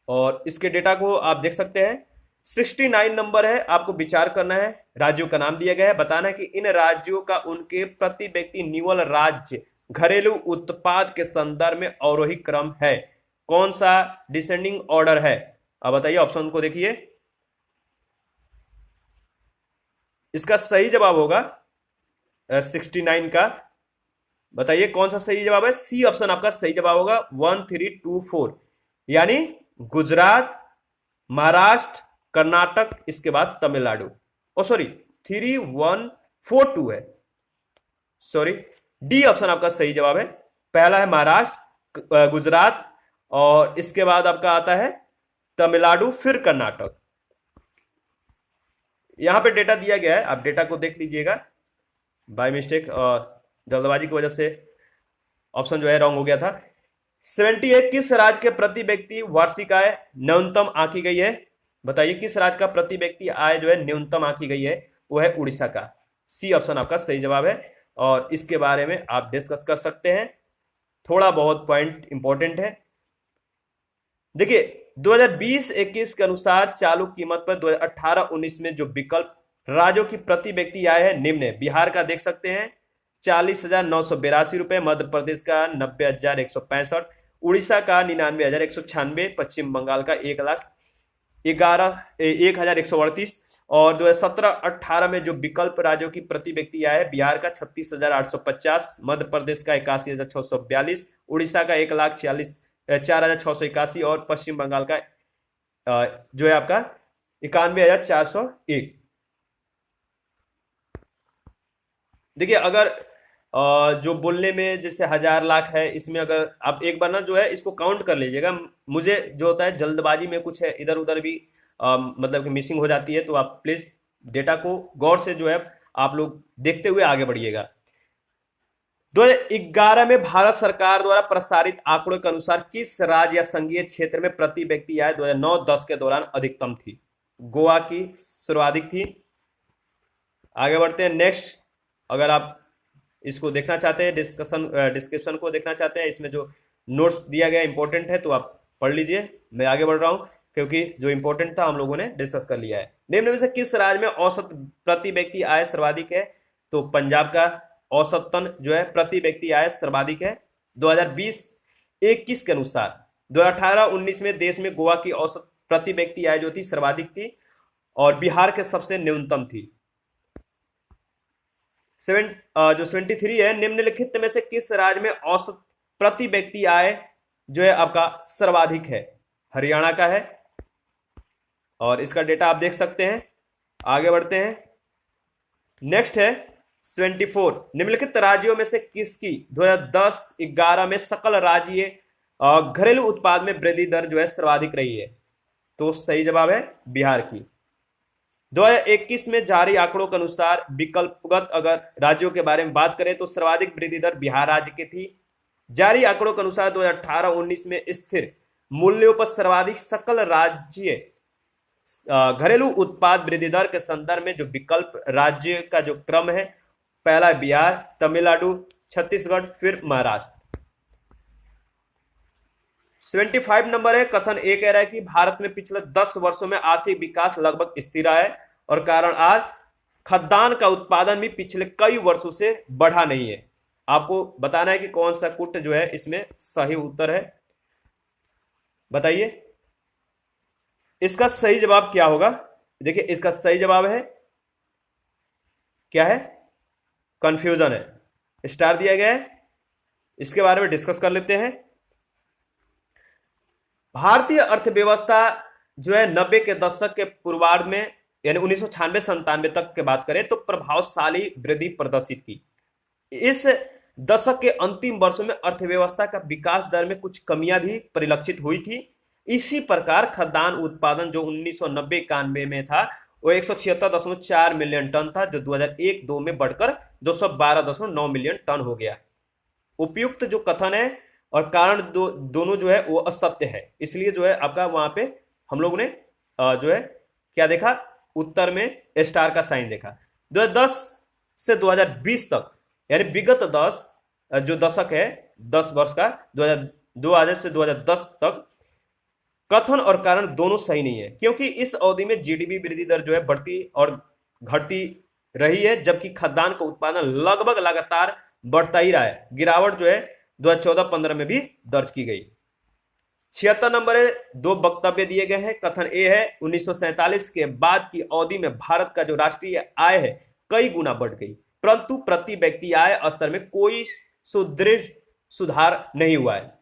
और इसके डेटा को आप देख सकते हैं। 69 नंबर है, आपको विचार करना है, राज्यों का नाम दिया गया है, बताना है कि इन राज्यों का उनके प्रति व्यक्ति निवल राज्य घरेलू उत्पाद के संदर्भ में अवरोही क्रम है, कौन सा डिसेंडिंग ऑर्डर है? अब बताइए, ऑप्शन को देखिए। इसका सही जवाब होगा 69 का, बताइए कौन सा सही जवाब है? सी ऑप्शन आपका सही जवाब होगा 1324, यानी गुजरात, महाराष्ट्र, कर्नाटक, इसके बाद तमिलनाडु। ओ सॉरी 3142 है, सॉरी डी ऑप्शन आपका सही जवाब है। पहला है महाराष्ट्र, गुजरात और इसके बाद आपका आता है तमिलनाडु, फिर कर्नाटक। यहां पे डेटा दिया गया है, आप डेटा को देख लीजिएगा। बाय मिस्टेक और जल्दबाजी की वजह से ऑप्शन जो है रॉन्ग हो गया था। 78 किस राज्य के प्रति व्यक्ति वार्षिक आय न्यूनतम आंकी गई है? बताइए किस राज्य का प्रति व्यक्ति आय जो है न्यूनतम आंकी गई है? वो है उड़ीसा का। सी ऑप्शन आपका सही जवाब है और इसके बारे में आप डिस्कस कर सकते हैं, थोड़ा बहुत पॉइंट इंपॉर्टेंट है। देखिए 2020-21 के अनुसार चालू कीमत पर 2018-19 में जो विकल्प राज्यों की प्रति व्यक्ति आय है निम्न है। बिहार का देख सकते हैं 40,982 रुपए, मध्य प्रदेश का 90,165, उड़ीसा का 99,196, पश्चिम बंगाल का 1,11,138 और 2017-18 में जो विकल्प राज्यों की प्रति व्यक्ति आय है बिहार का 36,850, मध्य प्रदेश का 81,642, उड़ीसा का 1,46,4,681 और पश्चिम बंगाल का जो है आपका 91,401। देखिए अगर जो बोलने में जैसे 1000 लाख है, इसमें अगर आप एक बार ना जो है इसको काउंट कर लीजिएगा। मुझे जो होता है जल्दबाजी में कुछ है इधर उधर भी मतलब कि मिसिंग हो जाती है, तो आप प्लीज डेटा को गौर से जो है आप लोग देखते हुए आगे बढ़िएगा। 2011 में भारत सरकार द्वारा प्रसारित आंकड़ों के अनुसार किस राज्य या संघीय क्षेत्र में प्रति व्यक्ति आय 2009-10 के दौरान अधिकतम थी? गोवा की सर्वाधिक थी। आगे बढ़ते हैं नेक्स्ट। अगर आप इसको देखना चाहते हैं, डिस्क्रिप्शन को देखना चाहते हैं, इसमें जो नोट्स दिया गया इंपॉर्टेंट है तो आप पढ़ लीजिए। मैं आगे बढ़ रहा हूं क्योंकि जो इंपॉर्टेंट था हम लोगों ने डिस्कस कर लिया है। निम्न में से किस राज्य में औसत प्रति व्यक्ति आय सर्वाधिक है? तो पंजाब का औसतन जो है प्रति व्यक्ति आय सर्वाधिक है 2020-21 के अनुसार। 2018-19 में देश में गोवा की औसत प्रति व्यक्ति आय जो थी सर्वाधिक थी और बिहार के सबसे न्यूनतम थी। जो 73 है, निम्नलिखित में से किस राज्य में औसत प्रति व्यक्ति आय जो है आपका सर्वाधिक है? हरियाणा का है और इसका डेटा आप देख सकते हैं। आगे बढ़ते हैं। नेक्स्ट है 74, निम्नलिखित राज्यों में से किसकी 2010-11 में सकल राज्य घरेलू उत्पाद में वृद्धि दर जो है सर्वाधिक रही है? तो सही जवाब है बिहार की। 2021 में जारी आंकड़ों के अनुसार विकल्पगत अगर राज्यों के बारे में बात करें तो सर्वाधिक वृद्धि दर बिहार राज्य की थी। जारी आंकड़ों के अनुसार 2018-19 में स्थिर मूल्यों पर सर्वाधिक सकल राज्य घरेलू उत्पाद वृद्धि दर के संदर्भ में जो विकल्प राज्य का जो क्रम है, पहला बिहार, तमिलनाडु, छत्तीसगढ़, फिर महाराष्ट्र। 75 नंबर है। कथन ए कह रहा है कि भारत में पिछले 10 वर्षों में आर्थिक विकास लगभग स्थिर रहा है और कारण आज खाद्यान्न का उत्पादन भी पिछले कई वर्षों से बढ़ा नहीं है। आपको बताना है कि कौन सा कुट जो है इसमें सही उत्तर है, बताइए इसका सही जवाब क्या होगा। देखिए इसका सही जवाब है क्या है, कंफ्यूजन है, स्टार दिया गया है। इसके बारे में डिस्कस कर लेते हैं। भारतीय अर्थव्यवस्था जो है 90 के दशक के पूर्वार्ध में यानी 1996-97 तक के बात करें तो प्रभावशाली वृद्धि प्रदर्शित की। इस दशक के अंतिम वर्षों में अर्थव्यवस्था का विकास दर में कुछ कमियां भी परिलक्षित हुई थी। इसी प्रकार खाद्यान्न उत्पादन जो 1990-91 में था वो 176.4 मिलियन टन था, जो 2001-2 में बढ़कर 212.9 मिलियन टन हो गया। उपयुक्त जो कथन है और कारण दोनों जो है वो असत्य है, इसलिए जो है आपका वहां पे हम लोग ने जो है क्या देखा, उत्तर में स्टार का साइन देखा। 2010 से 2020 तक यानी विगत 10 जो दशक है 10 वर्ष का 2000 से 2010 तक कथन और कारण दोनों सही नहीं है, क्योंकि इस अवधि में जीडीपी वृद्धि दर जो है बढ़ती और घटती रही है, जबकि खाद्यान्न का उत्पादन लगभग लगातार बढ़ता ही रहा है। गिरावट जो है 2014-15 में भी दर्ज की गई। 76 नंबर है। 2 वक्तव्य दिए गए हैं। कथन ए है 1947 के बाद की अवधि में भारत का जो राष्ट्रीय आय है कई गुना बढ़ गई, परंतु प्रति व्यक्ति आय स्तर में कोई सुदृढ़ सुधार नहीं हुआ है।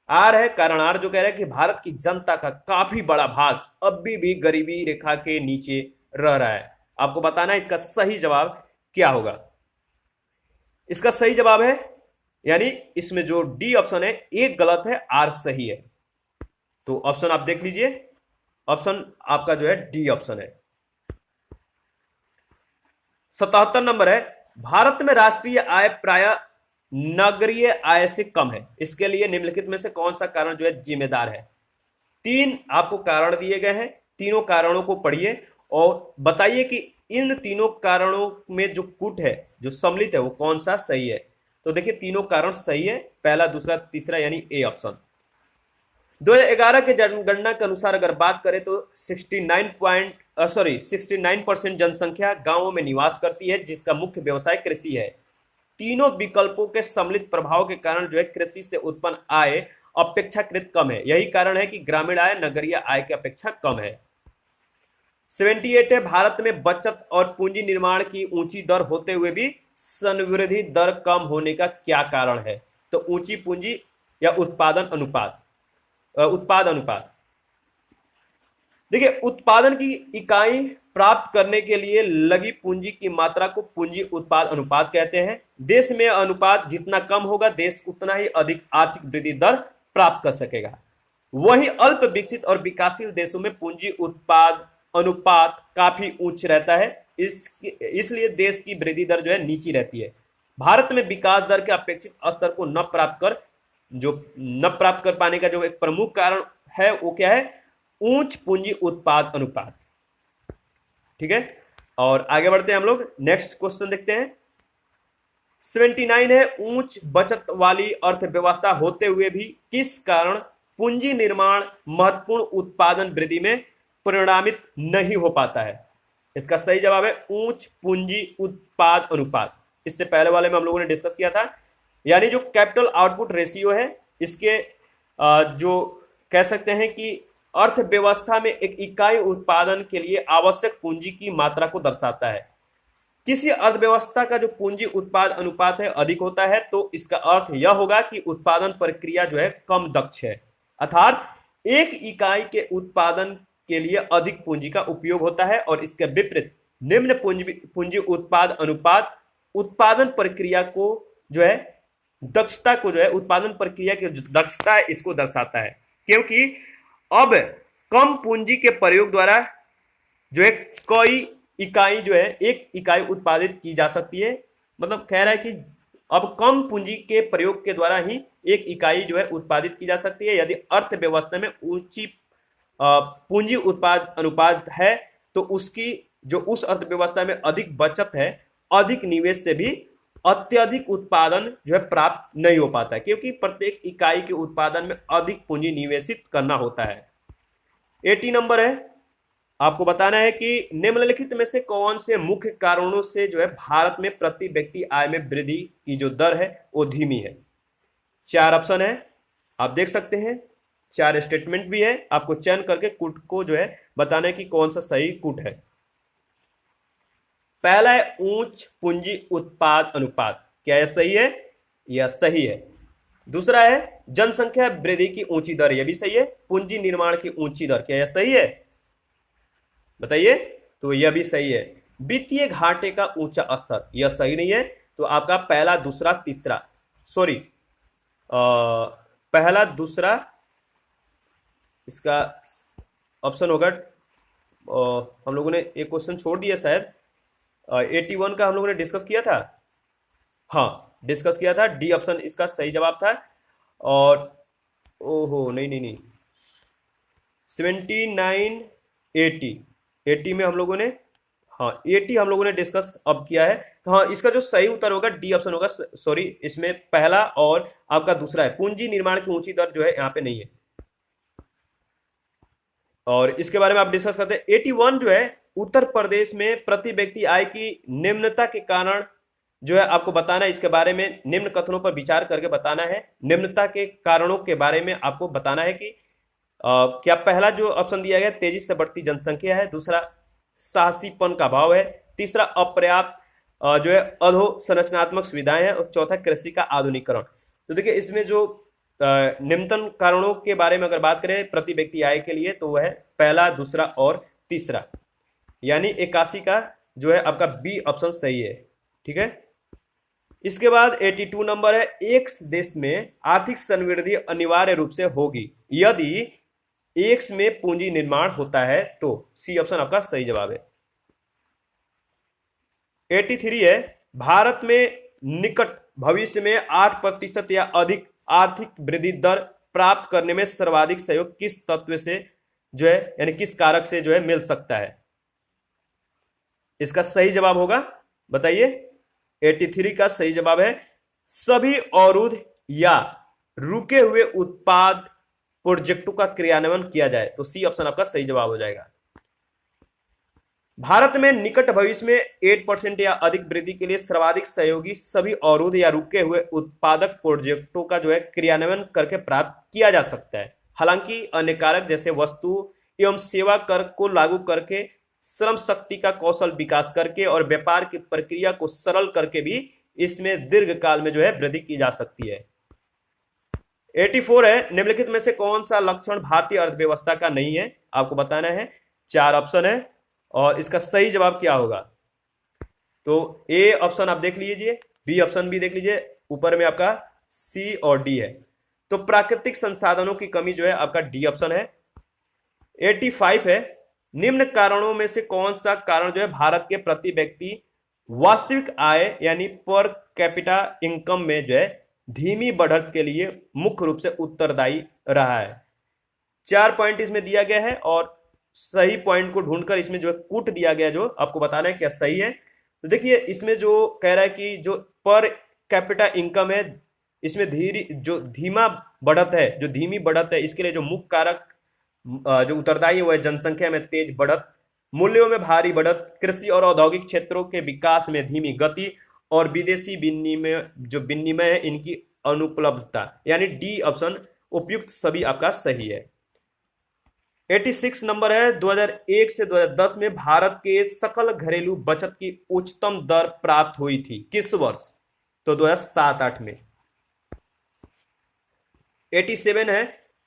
आर है कारण आर जो कह रहा है कि भारत की जनता का काफी बड़ा भाग अभी भी गरीबी रेखा के नीचे रह रहा है। आपको बताना है इसका सही जवाब क्या होगा। इसका सही जवाब है यानी इसमें जो डी ऑप्शन है एक गलत है, आर सही है। तो ऑप्शन आप देख लीजिए, ऑप्शन आपका जो है डी ऑप्शन है। 77 नंबर है। भारत में राष्ट्रीय आय प्राय नगरीय आय से कम है, इसके लिए निम्नलिखित में से कौन सा कारण जो है जिम्मेदार है? 3 आपको कारण दिए गए हैं, तीनों कारणों को पढ़िए और बताइए कि इन तीनों कारणों में जो कूट है जो सम्मिलित है वो कौन सा सही है। तो देखिए तीनों कारण सही है, पहला, दूसरा, तीसरा यानी ए ऑप्शन। 2011 के जनगणना के अनुसार अगर बात करें तो 69% जनसंख्या गांवों में निवास करती है, जिसका मुख्य व्यवसाय कृषि है। तीनों विकल्पों के सम्मिलित प्रभाव के कारण जो है कृषि से उत्पन्न आय अपेक्षाकृत कम है। यही कारण है कि ग्रामीण आय नगरीय आय की अपेक्षा कम है। 78 है। भारत में बचत और पूंजी निर्माण की ऊंची दर होते हुए भी संवृद्धि दर कम होने का क्या कारण है? तो ऊंची पूंजी या उत्पाद अनुपात। देखिए उत्पादन की इकाई प्राप्त करने के लिए लगी पूंजी की मात्रा को पूंजी उत्पाद अनुपात कहते हैं। देश में अनुपात जितना कम होगा देश उतना ही अधिक आर्थिक वृद्धि दर प्राप्त कर सकेगा। वहीं अल्प विकसित और विकासशील देशों में पूंजी उत्पाद अनुपात काफी उच्च रहता है, इसलिए देश की वृद्धि दर जो है नीची रहती है। भारत में विकास दर के अपेक्षित स्तर को न प्राप्त कर पाने का जो एक प्रमुख कारण है वो क्या है? उच्च पूंजी उत्पाद अनुपात। ठीक है, और आगे बढ़ते हैं हम लोग, नेक्स्ट क्वेश्चन देखते हैं। 79 है। उच्च बचत वाली अर्थव्यवस्था होते हुए भी किस कारण पूंजी निर्माण महत्वपूर्ण उत्पादन वृद्धि में परिणामित नहीं हो पाता है? इसका सही जवाब है उच्च पूंजी उत्पाद अनुपात। इससे पहले वाले में हम लोगों ने डिस्कस किया था, यानी जो कैपिटल आउटपुट रेशियो है इसके जो कह सकते हैं कि अर्थव्यवस्था में एक इकाई उत्पादन के लिए आवश्यक पूंजी की मात्रा को दर्शाता है। किसी अर्थव्यवस्था का जो पूंजी उत्पाद अनुपात है अधिक होता है तो इसका अर्थ यह होगा कि उत्पादन प्रक्रिया जो है कम दक्ष है, अर्थात एक इकाई के उत्पादन के लिए अधिक पूंजी का उपयोग होता है, और इसके विपरीत निम्न पूंजी उत्पाद अनुपात उत्पादन प्रक्रिया को जो है दक्षता को जो है उत्पादन प्रक्रिया की जो दक्षता है इसको दर्शाता है। क्योंकि अब कम पूंजी के प्रयोग द्वारा जो है कई इकाई जो है एक इकाई उत्पादित की जा सकती है। मतलब कह रहा है कि अब कम पूंजी के प्रयोग के द्वारा ही एक इकाई जो है उत्पादित की जा सकती है। यदि अर्थव्यवस्था में ऊंची पूंजी उत्पाद अनुपात है तो उसकी जो उस अर्थव्यवस्था में अधिक बचत है, अधिक निवेश से भी अत्यधिक उत्पादन जो है प्राप्त नहीं हो पाता है, क्योंकि प्रत्येक इकाई के उत्पादन में अधिक पूंजी निवेशित करना होता है। 80 नंबर है, आपको बताना है कि निम्नलिखित में से कौन से मुख्य कारणों से जो है भारत में प्रति व्यक्ति आय में वृद्धि की जो दर है वो धीमी है। 4 ऑप्शन है, आप देख सकते हैं, 4 स्टेटमेंट भी है, आपको चयन करके कूट को जो है बताना है कि कौन सा सही कूट है। पहला है उच्च पूंजी उत्पाद अनुपात, क्या यह सही है? यह सही है। दूसरा है जनसंख्या वृद्धि की ऊंची दर, यह भी सही है। पूंजी निर्माण की ऊंची दर, क्या यह सही है? बताइए। तो यह भी सही है। वित्तीय घाटे का ऊंचा स्तर, यह सही नहीं है। तो आपका पहला दूसरा तीसरा, सॉरी पहला दूसरा इसका ऑप्शन होगा। हम लोगों ने एक क्वेश्चन छोड़ दिया शायद, 81 का हम लोगों ने डिस्कस किया था। हाँ, डिस्कस किया था, डी ऑप्शन इसका सही जवाब था। और ओहो नहीं नहीं नहीं, 79 80 में हम लोगों ने, हाँ 80 हम लोगों ने डिस्कस अब किया है। तो हाँ, इसका जो सही उत्तर होगा डी ऑप्शन होगा। सॉरी, इसमें पहला और आपका दूसरा है। पूंजी निर्माण की ऊंची दर जो है यहाँ पे नहीं है, और इसके बारे में आप डिस्कस करते हैं। 81 जो है उत्तर प्रदेश में प्रति व्यक्ति आय की निम्नता के कारण जो है आपको बताना है। इसके बारे में निम्न कथनों पर विचार करके बताना है। निम्नता के कारणों के बारे में आपको बताना है कि क्या पहला जो ऑप्शन दिया गया तेजी से बढ़ती जनसंख्या है, दूसरा साहसीपन का अभाव है, तीसरा अपर्याप्त जो है अधोसंरचनात्मक सुविधाएं हैं, और चौथा कृषि का आधुनिकीकरण। तो देखिए इसमें जो निम्नतम कारणों के बारे में अगर बात करें प्रति व्यक्ति आय के लिए, तो वह है पहला, दूसरा और तीसरा, यानी 81 का जो है आपका बी ऑप्शन सही है। ठीक है। इसके बाद 82 नंबर है, एक देश में आर्थिक समृद्धि अनिवार्य रूप से होगी यदि एक्स में पूंजी निर्माण होता है, तो सी ऑप्शन आपका सही जवाब है। 83 है, भारत में निकट भविष्य में 8% या अधिक आर्थिक वृद्धि दर प्राप्त करने में सर्वाधिक सहयोग किस तत्व से जो है, यानी किस कारक से जो है मिल सकता है? इसका सही जवाब होगा, बताइए। 83 का सही जवाब है सभी अवरुद्ध या रुके हुए उत्पाद प्रोजेक्टों का क्रियान्वयन किया जाए, तो सी ऑप्शन आपका सही जवाब हो जाएगा। भारत में निकट भविष्य में 8% या अधिक वृद्धि के लिए सर्वाधिक सहयोगी सभी अवरुद्ध या रुके हुए उत्पादक प्रोजेक्टों का जो है क्रियान्वयन करके प्राप्त किया जा सकता है। हालांकि अन्य कारक जैसे वस्तु एवं सेवा कर को लागू करके, श्रम शक्ति का कौशल विकास करके और व्यापार की प्रक्रिया को सरल करके भी इसमें दीर्घकाल में जो है वृद्धि की जा सकती है। 84 है, निम्नलिखित में से कौन सा लक्षण भारतीय अर्थव्यवस्था का नहीं है? आपको बताना है। 4 ऑप्शन है और इसका सही जवाब क्या होगा? तो ए ऑप्शन आप देख लीजिए, बी ऑप्शन भी देख लीजिए, ऊपर में आपका सी और डी है। तो प्राकृतिक संसाधनों की कमी जो है आपका डी ऑप्शन है। 85 है, निम्न कारणों में से कौन सा कारण जो है भारत के प्रति व्यक्ति वास्तविक आय यानी पर कैपिटा इनकम में जो है धीमी बढ़त के लिए मुख्य रूप से उत्तरदायी रहा है? 4 पॉइंट इसमें दिया गया है और सही पॉइंट को ढूंढकर इसमें जो है कूट दिया गया, जो आपको बताना है क्या सही है। तो देखिए इसमें जो कह रहा है कि जो पर कैपिटा इनकम है, इसमें धीमा बढ़त है, जो धीमी बढ़त है, इसके लिए जो मुख्य कारक जो उत्तरदायी है वो है जनसंख्या में तेज बढ़त, मूल्यों में भारी बढ़त, कृषि और औद्योगिक क्षेत्रों के विकास में धीमी गति और विदेशी विनिमय है इनकी अनुपलब्धता, यानी डी ऑप्शन उपयुक्त सभी आपका सही है। 86 नंबर है, 2001 से 2010 में भारत के सकल घरेलू बचत की उच्चतम दर प्राप्त हुई थी किस वर्ष? तो 2007-8 में। 87 है,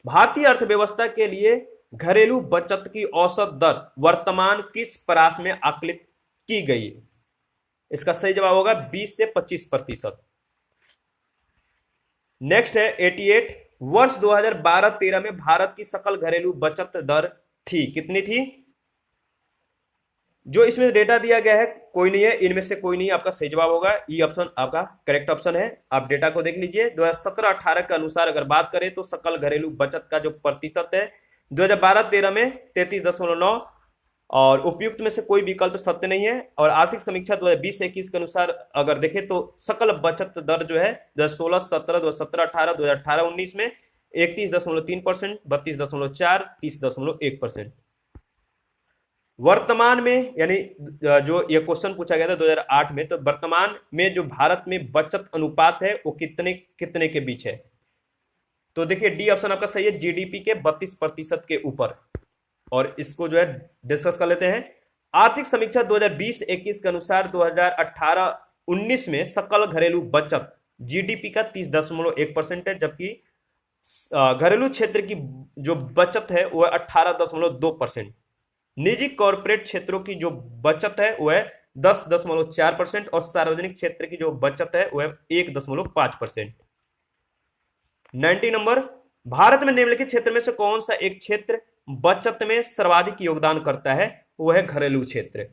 भारतीय अर्थव्यवस्था के लिए घरेलू बचत की औसत दर वर्तमान किस परास में आकलित की गई है? इसका सही जवाब होगा 20 से 25%। नेक्स्ट है 88। वर्ष 2012-13 में भारत की सकल घरेलू बचत दर थी, कितनी थी? जो इसमें डेटा दिया गया है कोई नहीं है, इनमें से कोई नहीं आपका सही जवाब होगा। ई ऑप्शन आपका करेक्ट ऑप्शन है। आप डेटा को देख लीजिए। 2017-18 के अनुसार अगर बात करें तो सकल घरेलू बचत का जो प्रतिशत है 2012-13 में 33.9, और उपयुक्त में से कोई विकल्प सत्य नहीं है। और आर्थिक समीक्षा 2020-21 के अनुसार अगर देखें तो सकल बचत दर जो है 2016-17, 2017-18, 2018-19 में 31.3%, 32.4%, 30.1%। वर्तमान में यानी जो ये क्वेश्चन पूछा गया था 2008 में, तो वर्तमान में जो भारत में बचत अनुपात है वो कितने कितने के बीच है? तो देखिए डी ऑप्शन आपका सही है, जीडीपी के 32% के ऊपर। और इसको जो है डिस्कस कर लेते हैं। आर्थिक समीक्षा 2020-21 के अनुसार 2018-19 में सकल घरेलू बचत जीडीपी का 30.1% है, जबकि घरेलू क्षेत्र की जो बचत है वो 18.2%। निजी कॉर्पोरेट क्षेत्रों की जो बचत है वो है 10.4% और सार्वजनिक क्षेत्र की जो बचत है वो है 1.5%। 90 नंबर। भारत में निम्नलिखित क्षेत्र में से कौन सा एक क्षेत्र बचत में सर्वाधिक योगदान करता है? वो है घरेलू क्षेत्र,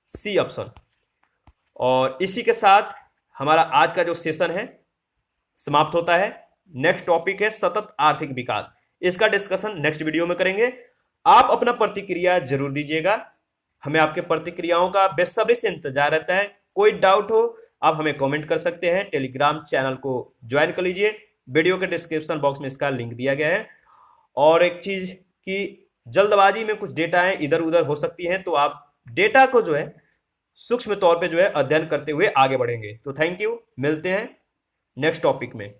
सी ऑप्शन। और इसी के साथ हमारा आज का जो सेशन है समाप्त होता है। नेक्स्ट टॉपिक है सतत आर्थिक विकास। इसका डिस्कशन नेक्स्ट वीडियो में करेंगे। आप अपना प्रतिक्रिया जरूर दीजिएगा, हमें आपके प्रतिक्रियाओं का बेसब्री से इंतजार रहता है। कोई डाउट हो आप हमें कमेंट कर सकते हैं। टेलीग्राम चैनल को ज्वाइन कर लीजिए, वीडियो के डिस्क्रिप्शन बॉक्स में इसका लिंक दिया गया है। और एक चीज कि जल्दबाजी में कुछ डेटा है इधर उधर हो सकती है, तो आप डेटा को जो है सूक्ष्म तौर पे जो है अध्ययन करते हुए आगे बढ़ेंगे। तो थैंक यू, मिलते हैं नेक्स्ट टॉपिक में।